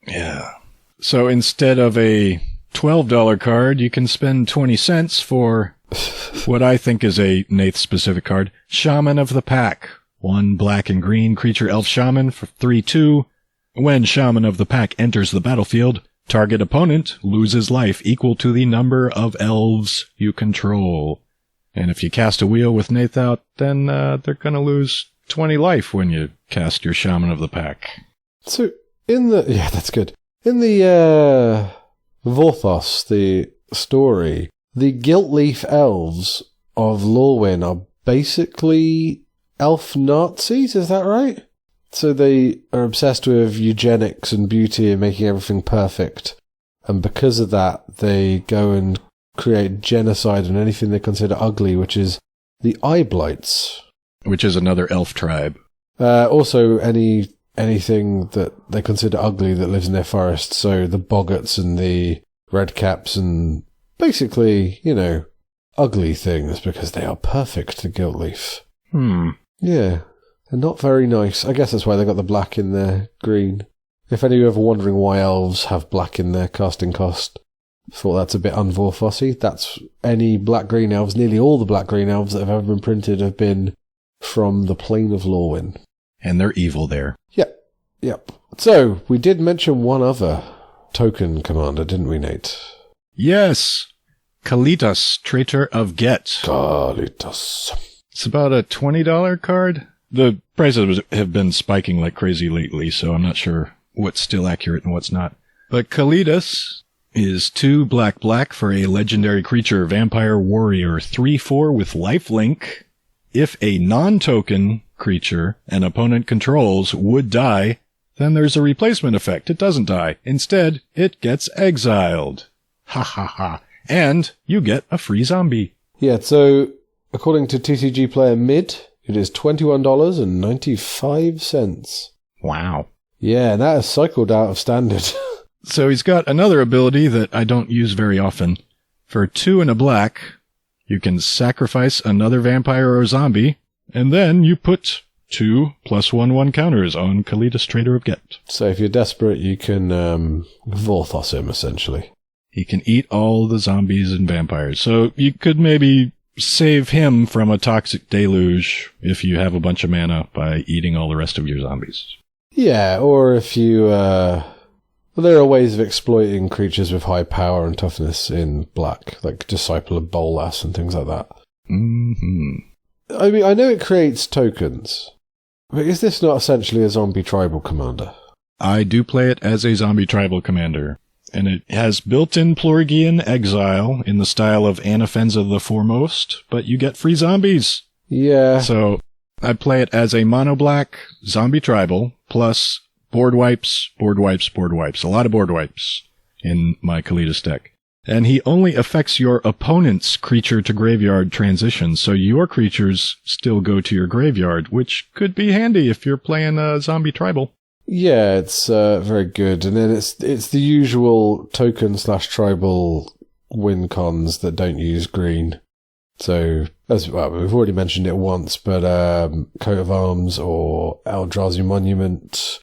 Yeah. So instead of a $12 card, you can spend 20 cents for what I think is a Nath-specific card, Shaman of the Pack. 1 black and green creature elf shaman for 3/2. When Shaman of the Pack enters the battlefield, target opponent loses life equal to the number of elves you control. And if you cast a wheel with Nath out, then they're going to lose 20 life when you cast your Shaman of the Pack. So, that's good. In the Vorthos, the story, the Gilt-Leaf elves of Lorwyn are basically elf Nazis, is that right? So they are obsessed with eugenics and beauty and making everything perfect. And because of that, they go and create genocide on anything they consider ugly, which is the Eye Blights. Which is another elf tribe. Also, anything that they consider ugly that lives in their forest. So the Boggarts and the Redcaps and basically, ugly things because they are perfect to Gilt-Leaf. Yeah. They're not very nice. I guess that's why they got the black in their green. If any of you are ever wondering why elves have black in their casting cost, thought that's a bit unvorfossy. That's any black-green elves. Nearly all the black-green elves that have ever been printed have been from the Plane of Lorwyn. And they're evil there. Yep. So, we did mention one other token commander, didn't we, Nate? Yes! Kalitas, Traitor of Ghet. Kalitas. It's about a $20 card. The prices have been spiking like crazy lately, so I'm not sure what's still accurate and what's not. But Kalitas is 2 black for a legendary creature, Vampire Warrior, 3/4 with lifelink. If a non-token creature an opponent controls would die, then there's a replacement effect. It doesn't die. Instead, it gets exiled. Ha ha ha. And you get a free zombie. Yeah, so according to TCG Player Mid, it is $21.95. Wow. Yeah, that has cycled out of standard. So he's got another ability that I don't use very often. For 2 and a black, you can sacrifice another vampire or zombie, and then you put 2 +1/1 counters on Kalitas, Traitor of Ghet. So if you're desperate, you can Vorthos him, essentially. He can eat all the zombies and vampires. So you could maybe save him from a toxic deluge if you have a bunch of mana by eating all the rest of your zombies. Yeah, or if you... well, there are ways of exploiting creatures with high power and toughness in black, like Disciple of Bolas and things like that. Mm-hmm. I mean, I know it creates tokens, but is this not essentially a zombie tribal commander? I do play it as a zombie tribal commander, and it has built-in Plurgian exile in the style of Anafenza the Foremost, but you get free zombies. Yeah. So I play it as a mono-black zombie tribal, plus board wipes, a lot of board wipes in my Kalitas deck. And he only affects your opponent's creature to graveyard transition, so your creatures still go to your graveyard, which could be handy if you're playing a zombie tribal. Yeah, it's very good. And then it's the usual token/tribal win cons that don't use green. So, as well, we've already mentioned it once, but Coat of Arms or Eldrazi Monument.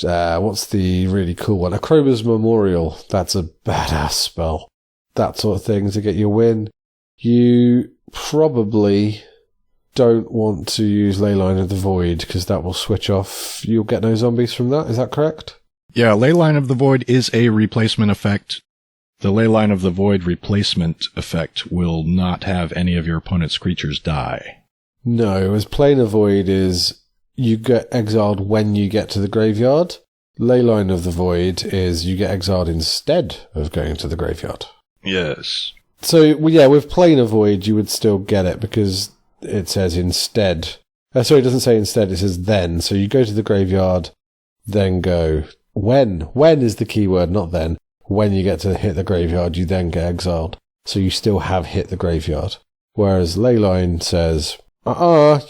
What's the really cool one? Akroba's Memorial. That's a badass spell. That sort of thing to get your win. You probably don't want to use Leyline of the Void because that will switch off. You'll get no zombies from that. Is that correct? Yeah, Leyline of the Void is a replacement effect. The Leyline of the Void replacement effect will not have any of your opponent's creatures die. No, as Plane of Void is you get exiled when you get to the graveyard. Leyline of the Void is you get exiled instead of going to the graveyard. Yes. So, well, yeah, with Plane of Void, you would still get it because it says instead Sorry, it doesn't say instead, it says then. So you go to the graveyard, then go. When is the key word, not then. When you get to hit the graveyard, you then get exiled. So you still have hit the graveyard. Whereas Leyline says,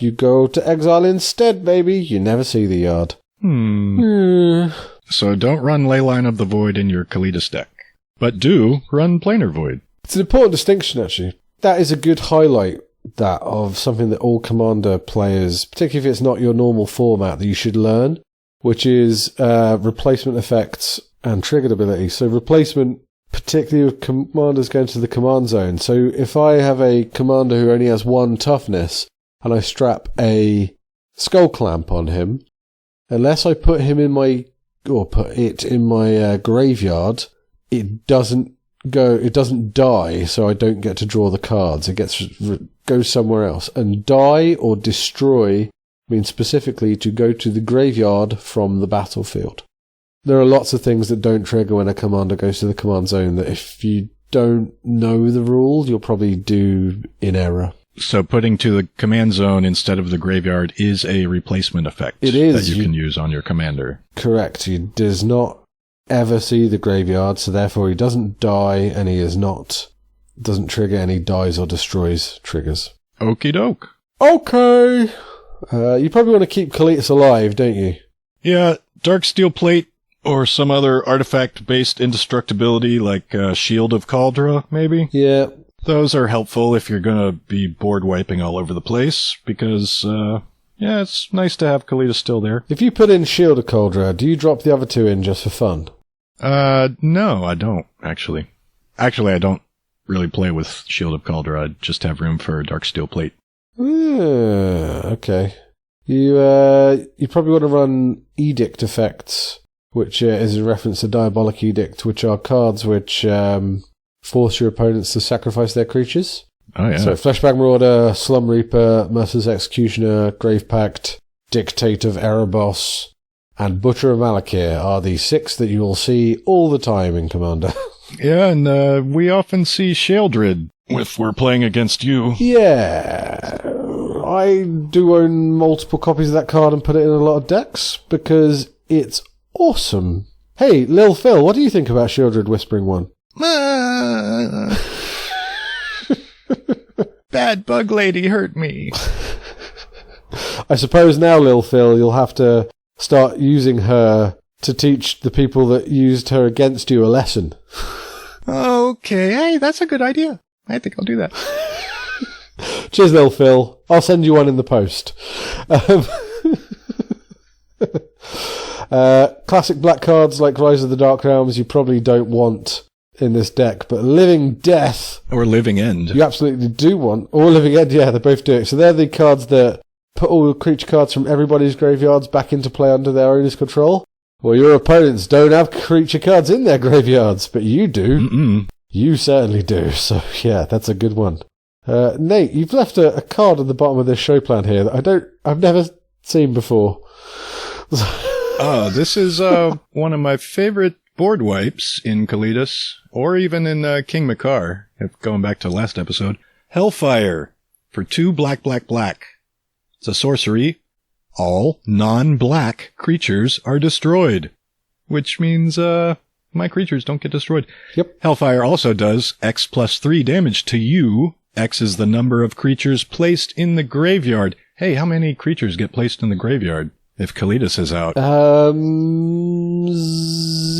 you go to exile instead, baby. You never see the yard. So don't run Leyline of the Void in your Kalitas deck. But do run Planar Void. It's an important distinction, actually. That is a good highlight, that of something that all Commander players, particularly if it's not your normal format, that you should learn, which is replacement effects and triggered abilities. So replacement, particularly with Commanders going to the command zone. So if I have a Commander who only has 1 toughness, and I strap a Skull Clamp on him, unless I put it in my graveyard, it doesn't die, so I don't get to draw the cards. It goes somewhere else. And die or destroy means specifically to go to the graveyard from the battlefield. There are lots of things that don't trigger when a commander goes to the command zone that if you don't know the rule, you'll probably do in error. So putting to the command zone instead of the graveyard is a replacement effect. It is. That you can use on your commander. Correct. He does not ever see the graveyard, so therefore he doesn't die, and he doesn't trigger any dies or destroys triggers. Okie doke. Okay. You probably want to keep Kalitas alive, don't you? Yeah, Dark Steel Plate or some other artifact-based indestructibility like Shield of Caldra, maybe? Yeah. Those are helpful if you're going to be board wiping all over the place, because, it's nice to have Kalitas still there. If you put in Shield of Caldra, do you drop the other 2 in just for fun? No, I don't, actually. Actually, I don't really play with Shield of Caldra. I just have room for Dark Steel Plate. Okay. You probably want to run Edict effects, which is a reference to Diabolic Edict, which are cards which force your opponents to sacrifice their creatures. Oh, yeah. So Fleshbag Marauder, Slum Reaper, Merciless Executioner, Grave Pact, Dictate of Erebos, and Butcher of Malakir are the 6 that you will see all the time in Commander. Yeah, and we often see Sheoldred if we're playing against you. Yeah. I do own multiple copies of that card and put it in a lot of decks because it's awesome. Hey, Lil Phil, what do you think about Sheoldred Whispering One? Bad bug lady hurt me. I suppose now, Lil Phil, you'll have to start using her to teach the people that used her against you a lesson. Okay, hey, that's a good idea. I think I'll do that. Cheers, Lil Phil. I'll send you one in the post. Classic black cards like Rise of the Dark Realms you probably don't want in this deck, but Living Death... Or Living End. You absolutely do want. Or Living End, yeah, they both do it. So they're the cards that put all the creature cards from everybody's graveyards back into play under their owner's control. Well, your opponents don't have creature cards in their graveyards, but you do. Mm-mm. You certainly do. So, yeah, that's a good one. Nate, you've left a card at the bottom of this show plan here that I've never seen before. Oh, this is one of my favorite board wipes in Kalitas, or even in King Makar, going back to last episode. Hellfire for 2 black. It's a sorcery. All non-black creatures are destroyed, which means my creatures don't get destroyed. Yep. Hellfire also does X plus 3 damage to you. X is the number of creatures placed in the graveyard. Hey, how many creatures get placed in the graveyard if Kalitas is out?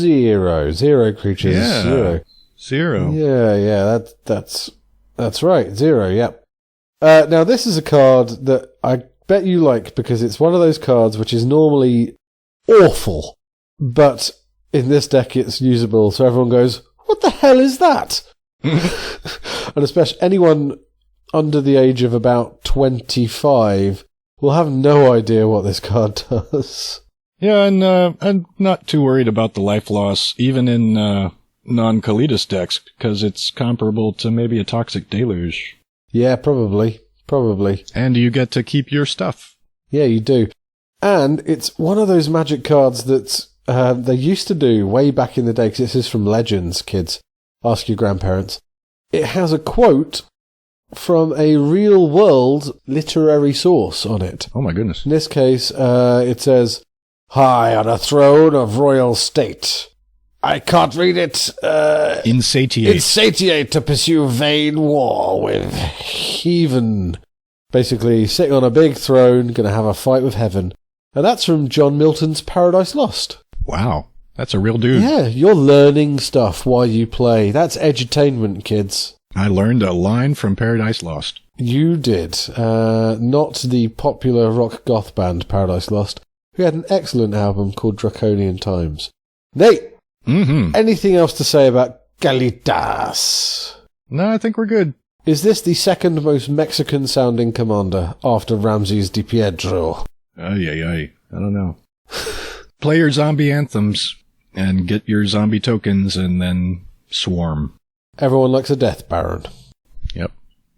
0. 0 creatures. Yeah. 0. Yeah, that's right. 0, yep. Now, this is a card that I bet you like because it's one of those cards which is normally awful, but in this deck it's usable, so everyone goes, what the hell is that? And especially anyone under the age of about 25 will have no idea what this card does. Yeah, and I'm not too worried about the life loss, even in non-Kalitas decks, because it's comparable to maybe a Toxic Deluge. Yeah, probably. And you get to keep your stuff. Yeah, you do. And it's one of those magic cards that they used to do way back in the day, because this is from Legends, kids. Ask your grandparents. It has a quote from a real-world literary source on it. Oh, my goodness. In this case, it says, "High on a throne of royal state. I can't read it. Insatiate. Insatiate to pursue vain war with heathen." Basically, sitting on a big throne, going to have a fight with heaven. And that's from John Milton's Paradise Lost. Wow. That's a real dude. Yeah, you're learning stuff while you play. That's edutainment, kids. I learned a line from Paradise Lost. You did. Not the popular rock goth band Paradise Lost, who had an excellent album called Draconian Times. Nate, anything else to say about Kalitas? No, I think we're good. Is this the second most Mexican-sounding commander after Ramses Di Pietro? I don't know. Play your zombie anthems and get your zombie tokens and then swarm. Everyone likes a death baron. Yep.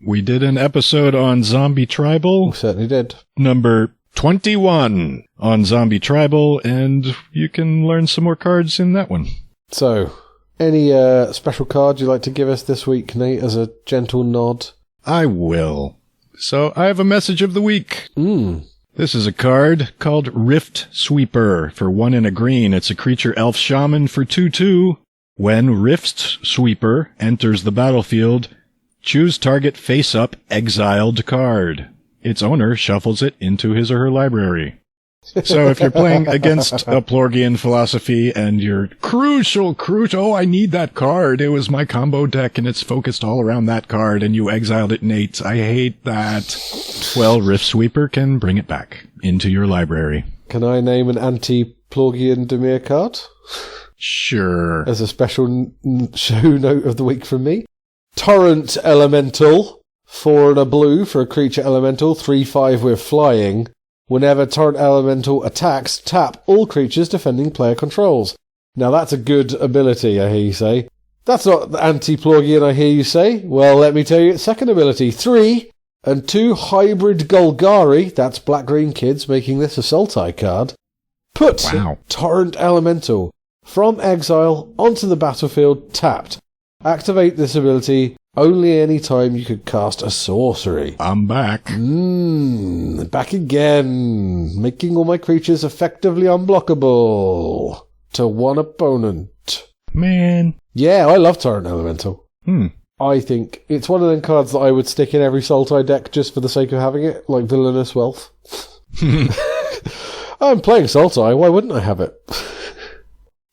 We did an episode on Zombie Tribal. We certainly did. Number 21 on Zombie Tribal, and you can learn some more cards in that one. So, any special card you'd like to give us this week, Nate, as a gentle nod? I will. So, I have a message of the week. This is a card called Rift Sweeper for 1 and a green. It's a creature elf shaman for 2/2. When Rift Sweeper enters the battlefield, choose target face-up exiled card. Its owner shuffles it into his or her library. So if you're playing against a Plorgian philosophy and you're crucial, oh, I need that card. It was my combo deck and it's focused all around that card and you exiled it, Nate. I hate that. Well, Rift Sweeper can bring it back into your library. Can I name an anti-Plorgian Dimir card? Sure. As a special show note of the week from me. Torrent Elemental. 4 and a blue for a creature elemental. 3/5 with flying. Whenever Torrent Elemental attacks, tap all creatures defending player controls. Now that's a good ability, I hear you say. That's not anti-Plorgian, I hear you say. Well, let me tell you its second ability. 3 and 2 hybrid Golgari. That's black-green kids making this a Sultai card. Put Torrent Elemental from exile onto the battlefield tapped. Activate this ability only any time you could cast a sorcery. I'm back. Back again. Making all my creatures effectively unblockable to one opponent. Man. Yeah, I love Torrent Elemental. I think it's one of them cards that I would stick in every Sultai deck just for the sake of having it, like Villainous Wealth. I'm playing Sultai, why wouldn't I have it?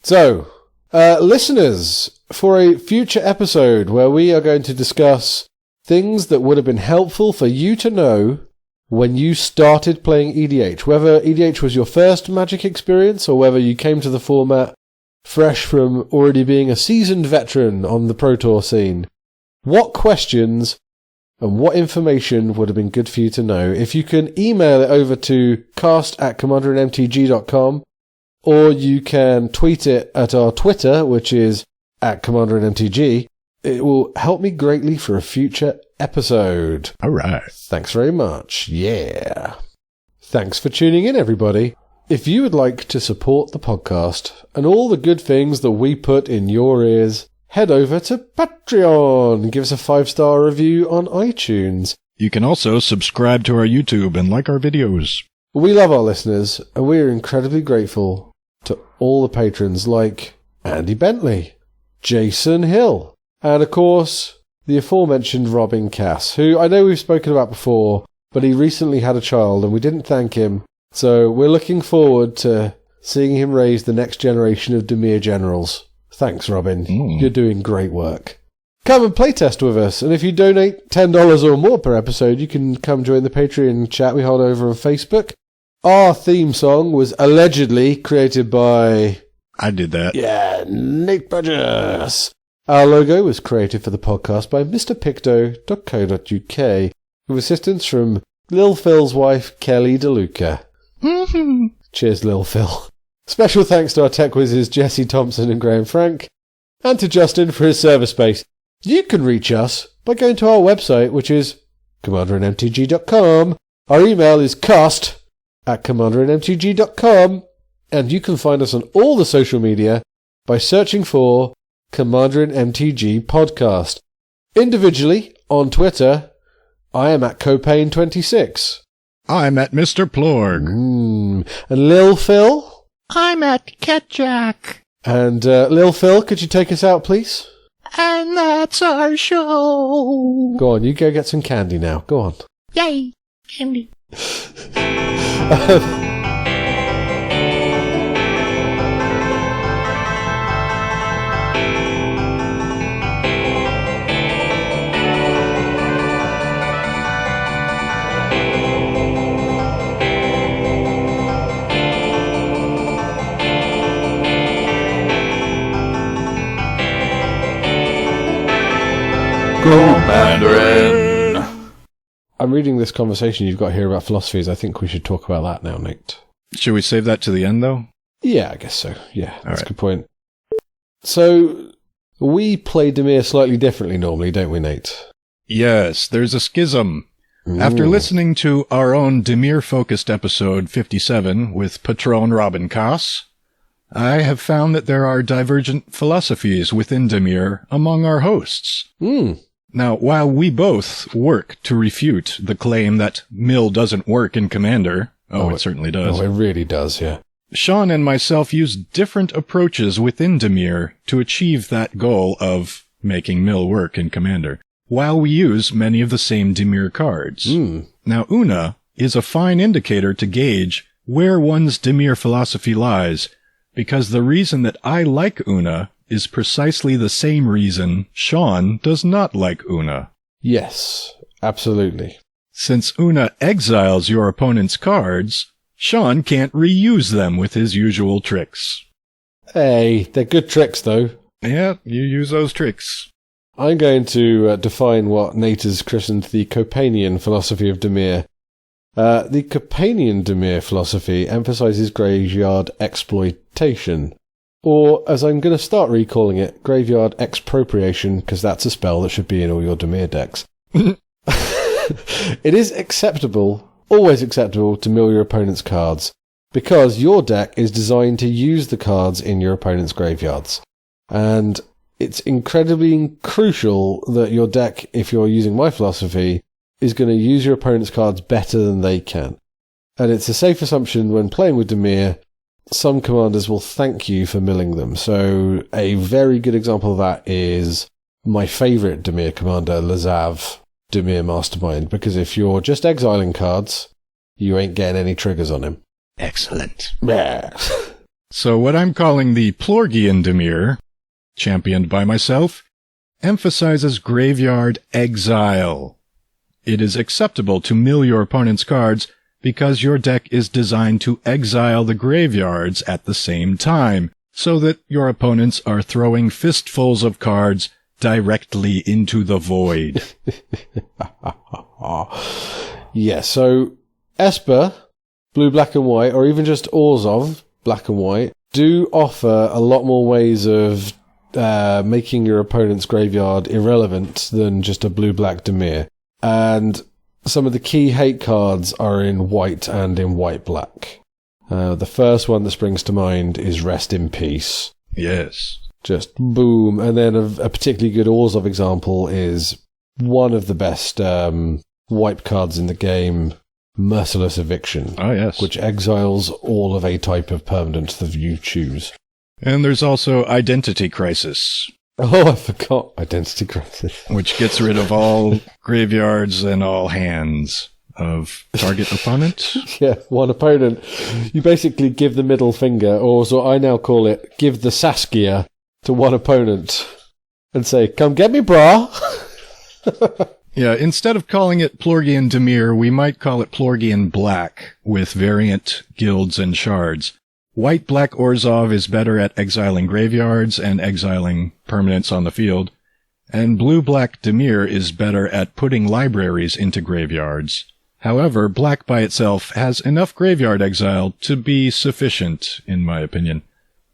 So, listeners, for a future episode where we are going to discuss things that would have been helpful for you to know when you started playing EDH, whether EDH was your first Magic experience or whether you came to the format fresh from already being a seasoned veteran on the Pro Tour scene. What questions and what information would have been good for you to know? If you can email it over to cast@commanderin.mtg.com, or you can tweet it at our Twitter, which is @commanderin.mtg. It will help me greatly for a future episode. All right. Thanks very much. Yeah. Thanks for tuning in, everybody. If you would like to support the podcast and all the good things that we put in your ears, head over to Patreon and give us a 5-star review on iTunes. You can also subscribe to our YouTube and like our videos. We love our listeners, and we are incredibly grateful to all the patrons like Andy Bentley, Jason Hill, and of course, the aforementioned Robin Cass, who I know we've spoken about before, but he recently had a child and we didn't thank him, so we're looking forward to seeing him raise the next generation of Dimir generals. Thanks, Robin. You're doing great work. Come and playtest with us, and if you donate $10 or more per episode, you can come join the Patreon chat we hold over on Facebook. Our theme song was allegedly created by... I did that. Yeah, Nate Burgess. Our logo was created for the podcast by mrpicto.co.uk with assistance from Lil Phil's wife, Kelly DeLuca. Cheers, Lil Phil. Special thanks to our tech whizzes Jessie, Thomson and Graham Frank, and to Justin for his server space. You can reach us by going to our website, which is commanderin.mtg.com. Our email is cast@commanderin.mtg.com, and you can find us on all the social media by searching for Commanderin MTG Podcast. Individually, on Twitter, I am at Copain26. I'm at Mr. Plorg. And Lil Phil? I'm at Ketjack. And Lil Phil, could you take us out, please? And that's our show. Go on, you go get some candy now. Go on. Yay, candy. Commanderin. I'm reading this conversation you've got here about philosophies. I think we should talk about that now, Nate. Should we save that to the end, though? Yeah, I guess so. Yeah, that's right. a good point. So, we play Dimir slightly differently normally, don't we, Nate? Yes, there's a schism. Ooh. After listening to our own Dimir-focused episode 57 with Patron Robin Koss, I have found that there are divergent philosophies within Dimir among our hosts. Now, while we both work to refute the claim that Mill doesn't work in Commander, it certainly does. Oh, it really does, yeah. Sean and myself use different approaches within Dimir to achieve that goal of making Mill work in Commander, while we use many of the same Dimir cards. Now, Oona is a fine indicator to gauge where one's Dimir philosophy lies, because the reason that I like Oona is precisely the same reason Sean does not like Oona. Yes, absolutely. Since Oona exiles your opponent's cards, Sean can't reuse them with his usual tricks. Hey, they're good tricks, though. Yeah, you use those tricks. I'm going to define what Nate has christened the Copanian philosophy of Dimir. The Copanian Dimir philosophy emphasizes graveyard exploitation. Or, as I'm going to start recalling it, graveyard expropriation, because that's a spell that should be in all your Dimir decks. It is acceptable, always acceptable, to mill your opponent's cards, because your deck is designed to use the cards in your opponent's graveyards. And it's incredibly crucial that your deck, if you're using my philosophy, is going to use your opponent's cards better than they can. And it's a safe assumption when playing with Dimir, some commanders will thank you for milling them. So a very good example of that is my favourite Dimir commander, Lazav, Dimir Mastermind, because if you're just exiling cards, you ain't getting any triggers on him. Excellent. Yeah. So what I'm calling the Plorgian Dimir, championed by myself, emphasizes graveyard exile. It is acceptable to mill your opponent's cards because your deck is designed to exile the graveyards at the same time, so that your opponents are throwing fistfuls of cards directly into the void. Yeah, so Esper, blue, black and white, or even just Orzhov, black and white, do offer a lot more ways of making your opponent's graveyard irrelevant than just a blue-black Dimir. And some of the key hate cards are in white and in white-black. The first one that springs to mind is Rest in Peace. Yes. Just boom. And then a particularly good Orzhov example is one of the best wipe cards in the game, Merciless Eviction. Oh, yes. Which exiles all of a type of permanent that you choose. And there's also Identity Crisis. Oh, I forgot Identity Crisis. Which gets rid of all graveyards and all hands of target opponent. Yeah, one opponent. You basically give the middle finger, or so I now call it, give the Saskia to one opponent and say, come get me, brah. Yeah, instead of calling it Plorgian Dimir, we might call it Plorgian Black, with variant guilds and shards. White-black Orzhov is better at exiling graveyards and exiling permanents on the field, and blue-black Dimir is better at putting libraries into graveyards. However, black by itself has enough graveyard exile to be sufficient, in my opinion.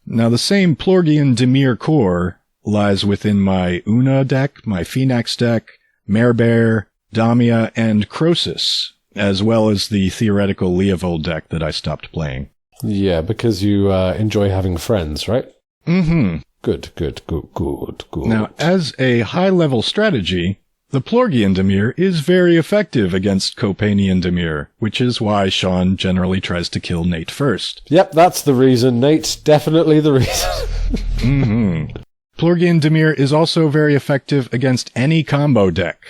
Now, the same Plorgian Dimir core lies within my Oona deck, my Phoenix deck, Marebear, Damia, and Croesus, as well as the theoretical Leovold deck that I stopped playing. Yeah, because you enjoy having friends, right? Mm-hmm. Good. Now, as a high-level strategy, The Plorgian Dimir is very effective against Copanian Dimir, which is why Sean generally tries to kill Nate first. Yep, that's the reason, Nate. Definitely the reason. Mm-hmm. Plorgian Dimir is also very effective against any combo deck,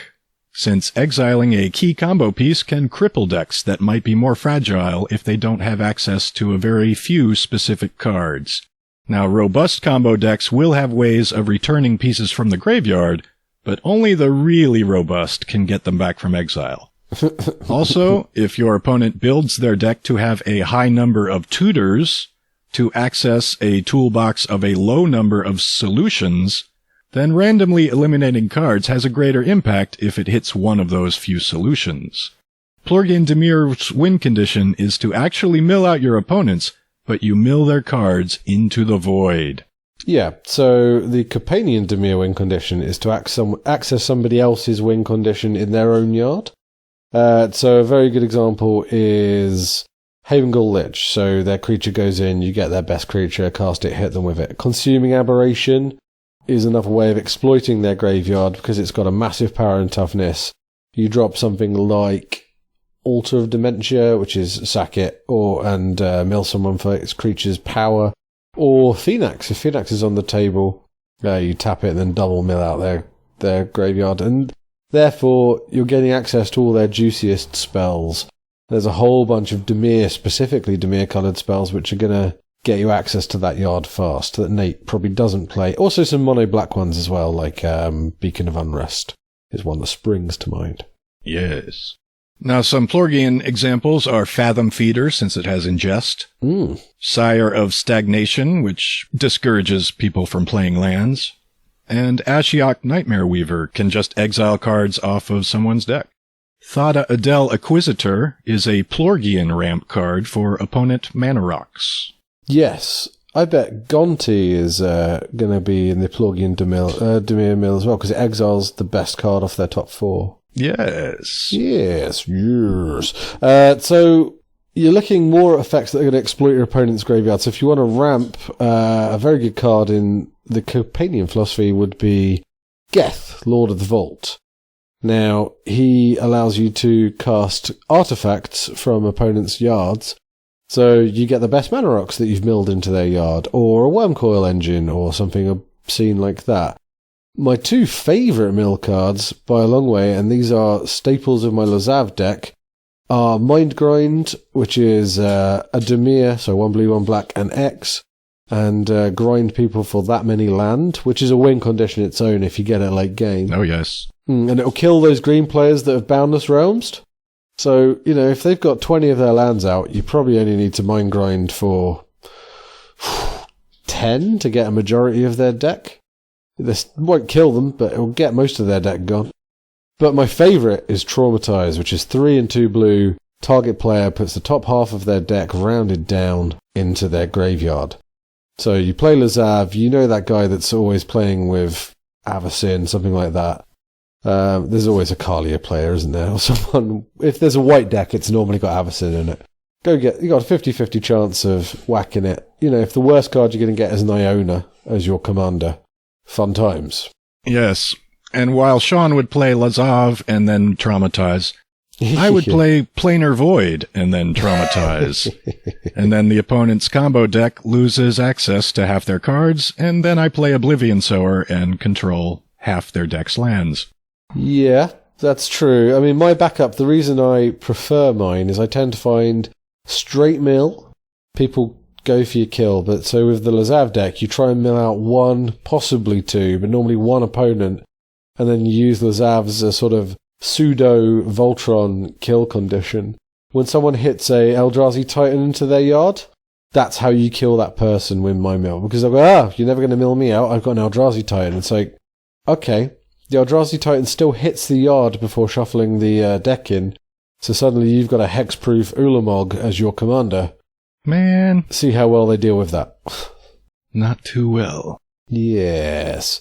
since exiling a key combo piece can cripple decks that might be more fragile if they don't have access to a very few specific cards. Now, robust combo decks will have ways of returning pieces from the graveyard, but only the really robust can get them back from exile. Also, if your opponent builds their deck to have a high number of tutors to access a toolbox of a low number of solutions, then randomly eliminating cards has a greater impact if it hits one of those few solutions. Plorgian Dimir's win condition is to actually mill out your opponents, but you mill their cards into the void. Yeah, so the Copanian Dimir win condition is to access somebody else's win condition in their own yard. So a very good example is Havengull Lich. So their creature goes in, you get their best creature, cast it, hit them with it. Consuming Aberration is another way of exploiting their graveyard because it's got a massive power and toughness. You drop something like Altar of Dementia, which is sack it, and mill someone for its creature's power. Or Phoenix. If Phoenix is on the table, you tap it and then double mill out their graveyard. And therefore, you're getting access to all their juiciest spells. There's a whole bunch of Dimir, specifically Dimir-coloured spells, which are going to get you access to that yard fast, that Nate probably doesn't play. Also some mono-black ones as well, like Beacon of Unrest is one that springs to mind. Yes. Now, some Plorgian examples are Fathom Feeder, since it has Ingest. Sire of Stagnation, which discourages people from playing lands. And Ashiok Nightmare Weaver can just exile cards off of someone's deck. Thada Adel Acquisitor is a Plorgian ramp card for opponent mana rocks. Yes, I bet Gonti is going to be in the Plorgian Dimir mill as well, because it exiles the best card off their top 4. Yes. So you're looking more at effects that are going to exploit your opponent's graveyard. So if you want to ramp, a very good card in the Copanian philosophy would be Geth, Lord of the Vault. Now, he allows you to cast artifacts from opponents' yards, so you get the best mana rocks that you've milled into their yard, or a Wormcoil Engine, or something obscene like that. My 2 favourite mill cards, by a long way, and these are staples of my Lazav deck, are Mindgrind, which is a Dimir, so 1 blue, 1 black, and X, and grind people for that many land, which is a win condition its own if you get it late game. Oh, yes. And it'll kill those green players that have Boundless Realms. So, if they've got 20 of their lands out, you probably only need to mind grind for 10 to get a majority of their deck. This won't kill them, but it will get most of their deck gone. But my favourite is Traumatize, which is 3 and 2 blue. Target player puts the top half of their deck rounded down into their graveyard. So you play Lazav, you know that guy that's always playing with Avacyn, something like that. There's always a Kalia player, isn't there? Or someone. If there's a white deck, it's normally got Avacyn in it. You got a 50-50 chance of whacking it. If the worst card you're going to get is an Iona as your commander. Fun times. Yes. And while Sean would play Lazav and then Traumatize, I would play Planar Void and then Traumatize. And then the opponent's combo deck loses access to half their cards, and then I play Oblivion Sower and control half their deck's lands. Yeah, that's true. I mean, my backup, the reason I prefer mine is I tend to find straight mill, people go for your kill, but so with the Lazav deck, you try and mill out 1, possibly 2, but normally 1 opponent, and then you use Lazav as a sort of pseudo Voltron kill condition. When someone hits a Eldrazi Titan into their yard, that's how you kill that person with my mill, because I go, you're never going to mill me out, I've got an Eldrazi Titan. It's like, okay, the Eldrazi Titan still hits the yard before shuffling the deck in, so suddenly you've got a hexproof Ulamog as your commander. Man. See how well they deal with that. Not too well. Yes.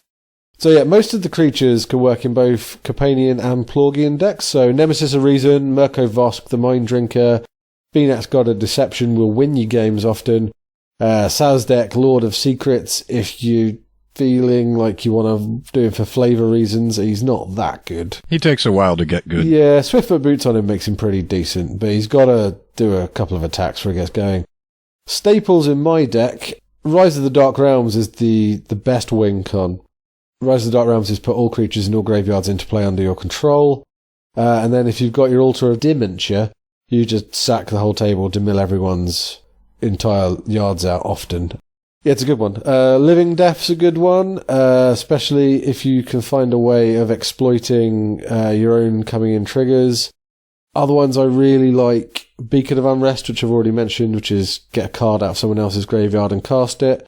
So yeah, most of the creatures can work in both Copanian and Plorgian decks. So Nemesis of Reason, Mirko Vosk, the Mind Drinker, Phoenix God of Deception will win you games often. Saz deck, Lord of Secrets, if you feeling like you want to do him for flavour reasons, he's not that good. He takes a while to get good. Yeah, Swiftfoot Boots on him makes him pretty decent, but he's got to do a couple of attacks before he gets going. Staples in my deck, Rise of the Dark Realms is the best wing con. Rise of the Dark Realms is put all creatures in all graveyards into play under your control, and then if you've got your Altar of Dementia, you just sack the whole table to mill everyone's entire yards out often. Yeah, it's a good one. Living Death's a good one, especially if you can find a way of exploiting your own coming in triggers. Other ones I really like, Beacon of Unrest, which I've already mentioned, which is get a card out of someone else's graveyard and cast it.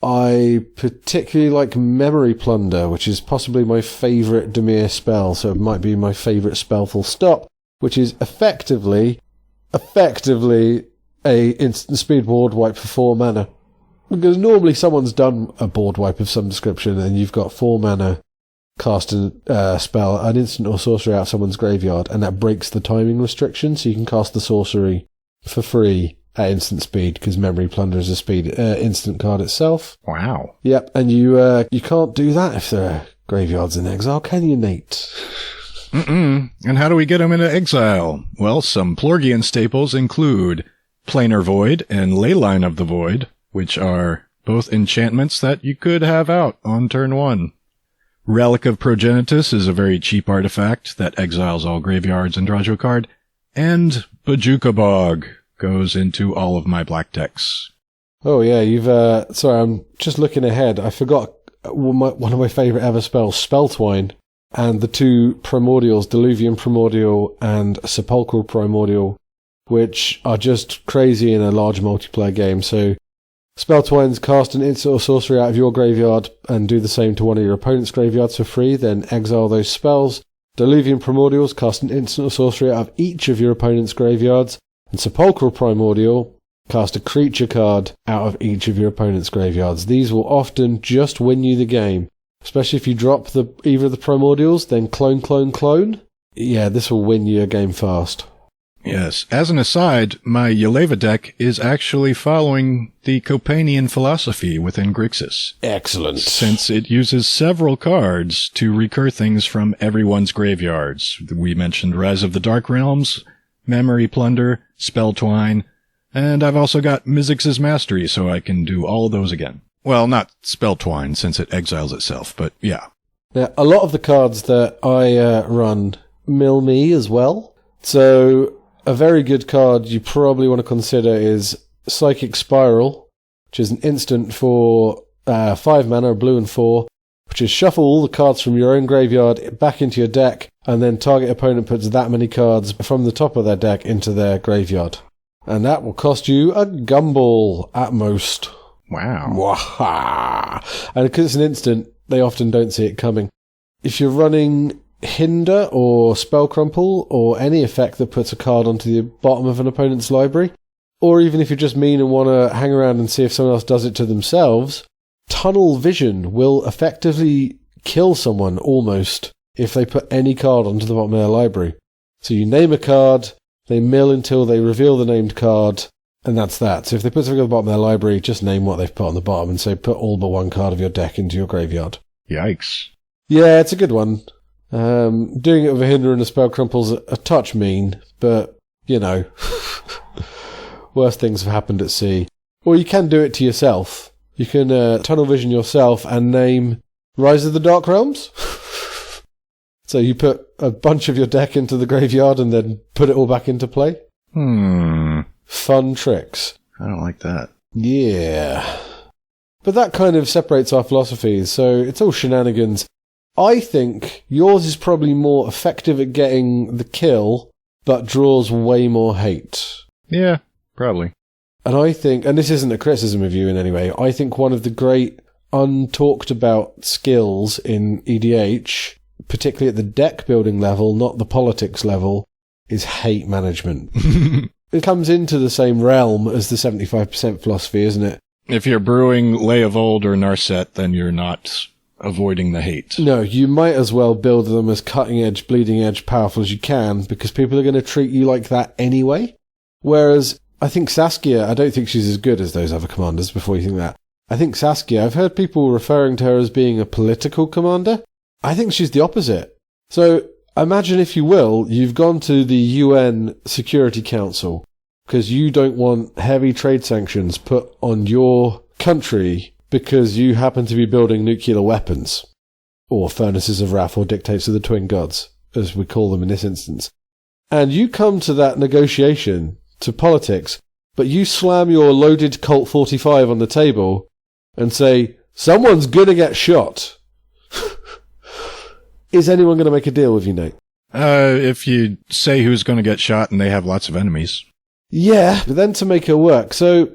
I particularly like Memory Plunder, which is possibly my favourite Dimir spell, so it might be my favourite spell full stop, which is effectively a instant speed board wipe for 4 mana. Because normally someone's done a board wipe of some description and you've got 4 mana cast a spell, an instant or sorcery out of someone's graveyard, and that breaks the timing restriction, so you can cast the sorcery for free at instant speed, because Memory Plunder is a speed instant card itself. Wow. Yep, and you can't do that if there are graveyards in exile, can you, Nate? And how do we get them into exile? Well, some Plorgian staples include Planar Void and Leyline of the Void, which are both enchantments that you could have out on turn 1. Relic of Progenitus is a very cheap artifact that exiles all graveyards and draws you a card. And Bajuka Bog goes into all of my black decks. Oh yeah, you've... sorry, I'm just looking ahead. I forgot one of my favourite ever spells, Spelltwine, and the 2 Primordials, Diluvian Primordial and Sepulchral Primordial, which are just crazy in a large multiplayer game. So Spelltwine's cast an instant or sorcery out of your graveyard and do the same to one of your opponent's graveyards for free, then exile those spells. Diluvian Primordials cast an instant or sorcery out of each of your opponent's graveyards, and Sepulchral Primordial cast a creature card out of each of your opponent's graveyards. These will often just win you the game, especially if you drop either of the Primordials, then clone. Yeah, this will win you a game fast. Yes. As an aside, my Yeleva deck is actually following the Copanian philosophy within Grixis. Excellent. Since it uses several cards to recur things from everyone's graveyards. We mentioned Rise of the Dark Realms, Memory Plunder, Spelltwine, and I've also got Mizzix's Mastery, so I can do all of those again. Well, not Spelltwine, since it exiles itself, but yeah. Now, a lot of the cards that I run mill me as well, so a very good card you probably want to consider is Psychic Spiral, which is an instant for 5 mana, blue and 4, which is shuffle all the cards from your own graveyard back into your deck, and then target opponent puts that many cards from the top of their deck into their graveyard. And that will cost you a gumball at most. Wow. Waha! And because it's an instant, they often don't see it coming. If you're running Hinder or Spell Crumple or any effect that puts a card onto the bottom of an opponent's library, or even if you're just mean and want to hang around and see if someone else does it to themselves, Tunnel Vision will effectively kill someone almost if they put any card onto the bottom of their library. So you name a card, they mill until they reveal the named card, and that's that. So if they put something on the bottom of their library, just name what they've put on the bottom and say put all but one card of your deck into your graveyard. Yikes. Yeah, it's a good one. Doing it with a Hinder and a Spell Crumple's a touch mean, but, you know, worse things have happened at sea. Or you can do it to yourself. You can tunnel vision yourself and name Rise of the Dark Realms. So you put a bunch of your deck into the graveyard and then put it all back into play. Fun tricks. I don't like that. Yeah. But that kind of separates our philosophies, so it's all shenanigans. I think yours is probably more effective at getting the kill, but draws way more hate. Yeah, probably. And I think, and this isn't a criticism of you in any way, I think one of the great untalked about skills in EDH, particularly at the deck building level, not the politics level, is hate management. It comes into the same realm as the 75% philosophy, isn't it? If you're brewing Lay of Old or Narset, then you're not avoiding the hate. No, you might as well build them as cutting edge, bleeding edge, powerful as you can, because people are going to treat you like that anyway. Whereas I think Saskia, I don't think she's as good as those other commanders before you think that. I think Saskia, I've heard people referring to her as being a political commander. I think she's the opposite. So imagine, if you will, you've gone to the UN Security Council because you don't want heavy trade sanctions put on your country because you happen to be building nuclear weapons, or furnaces of wrath, or dictates of the twin gods, as we call them in this instance. And you come to that negotiation, to politics, but you slam your loaded Colt 45 on the table and say, someone's going to get shot. Is anyone going to make a deal with you, Nate? If you say who's going to get shot and they have lots of enemies. Yeah, but then to make it work. So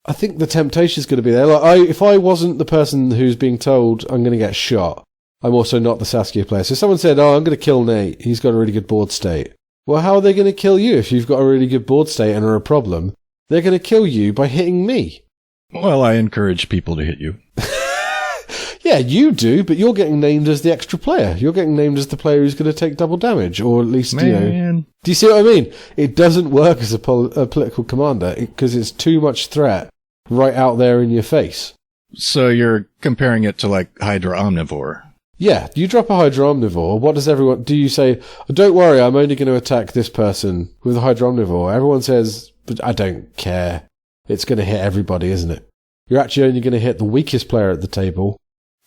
I think the temptation is going to be there. If I wasn't the person who's being told I'm going to get shot, I'm also not the Saskia player. So someone said, I'm going to kill Nate. He's got a really good board state. Well, how are they going to kill you if you've got a really good board state and are a problem? They're going to kill you by hitting me. Well, I encourage people to hit you. Yeah, you do, but you're getting named as the extra player. You're getting named as the player who's going to take double damage, or at least, Do you see what I mean? It doesn't work as a political commander because it's too much threat right out there in your face. So you're comparing it to like Hydra Omnivore. Yeah, you drop a Hydra Omnivore, what does everyone... Do you say, don't worry, I'm only going to attack this person with a Hydra Omnivore? Everyone says, but I don't care. It's going to hit everybody, isn't it? You're actually only going to hit the weakest player at the table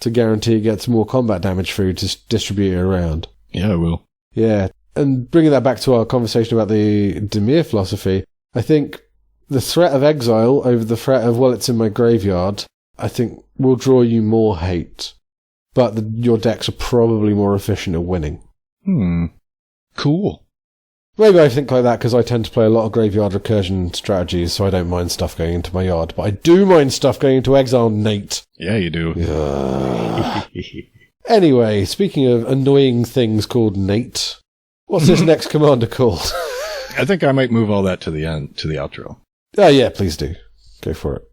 to guarantee it gets more combat damage through to distribute it around. Yeah, I will. Yeah, and bringing that back to our conversation about the Dimir philosophy, I think the threat of exile over the threat of, well, it's in my graveyard, I think will draw you more hate. But your decks are probably more efficient at winning. Cool. Maybe I think like that because I tend to play a lot of graveyard recursion strategies, so I don't mind stuff going into my yard. But I do mind stuff going into exile, Nate. Yeah, you do. Anyway, speaking of annoying things called Nate, what's this next commander called? I think I might move all that to the end, to the outro. Oh, yeah, please do. Go for it.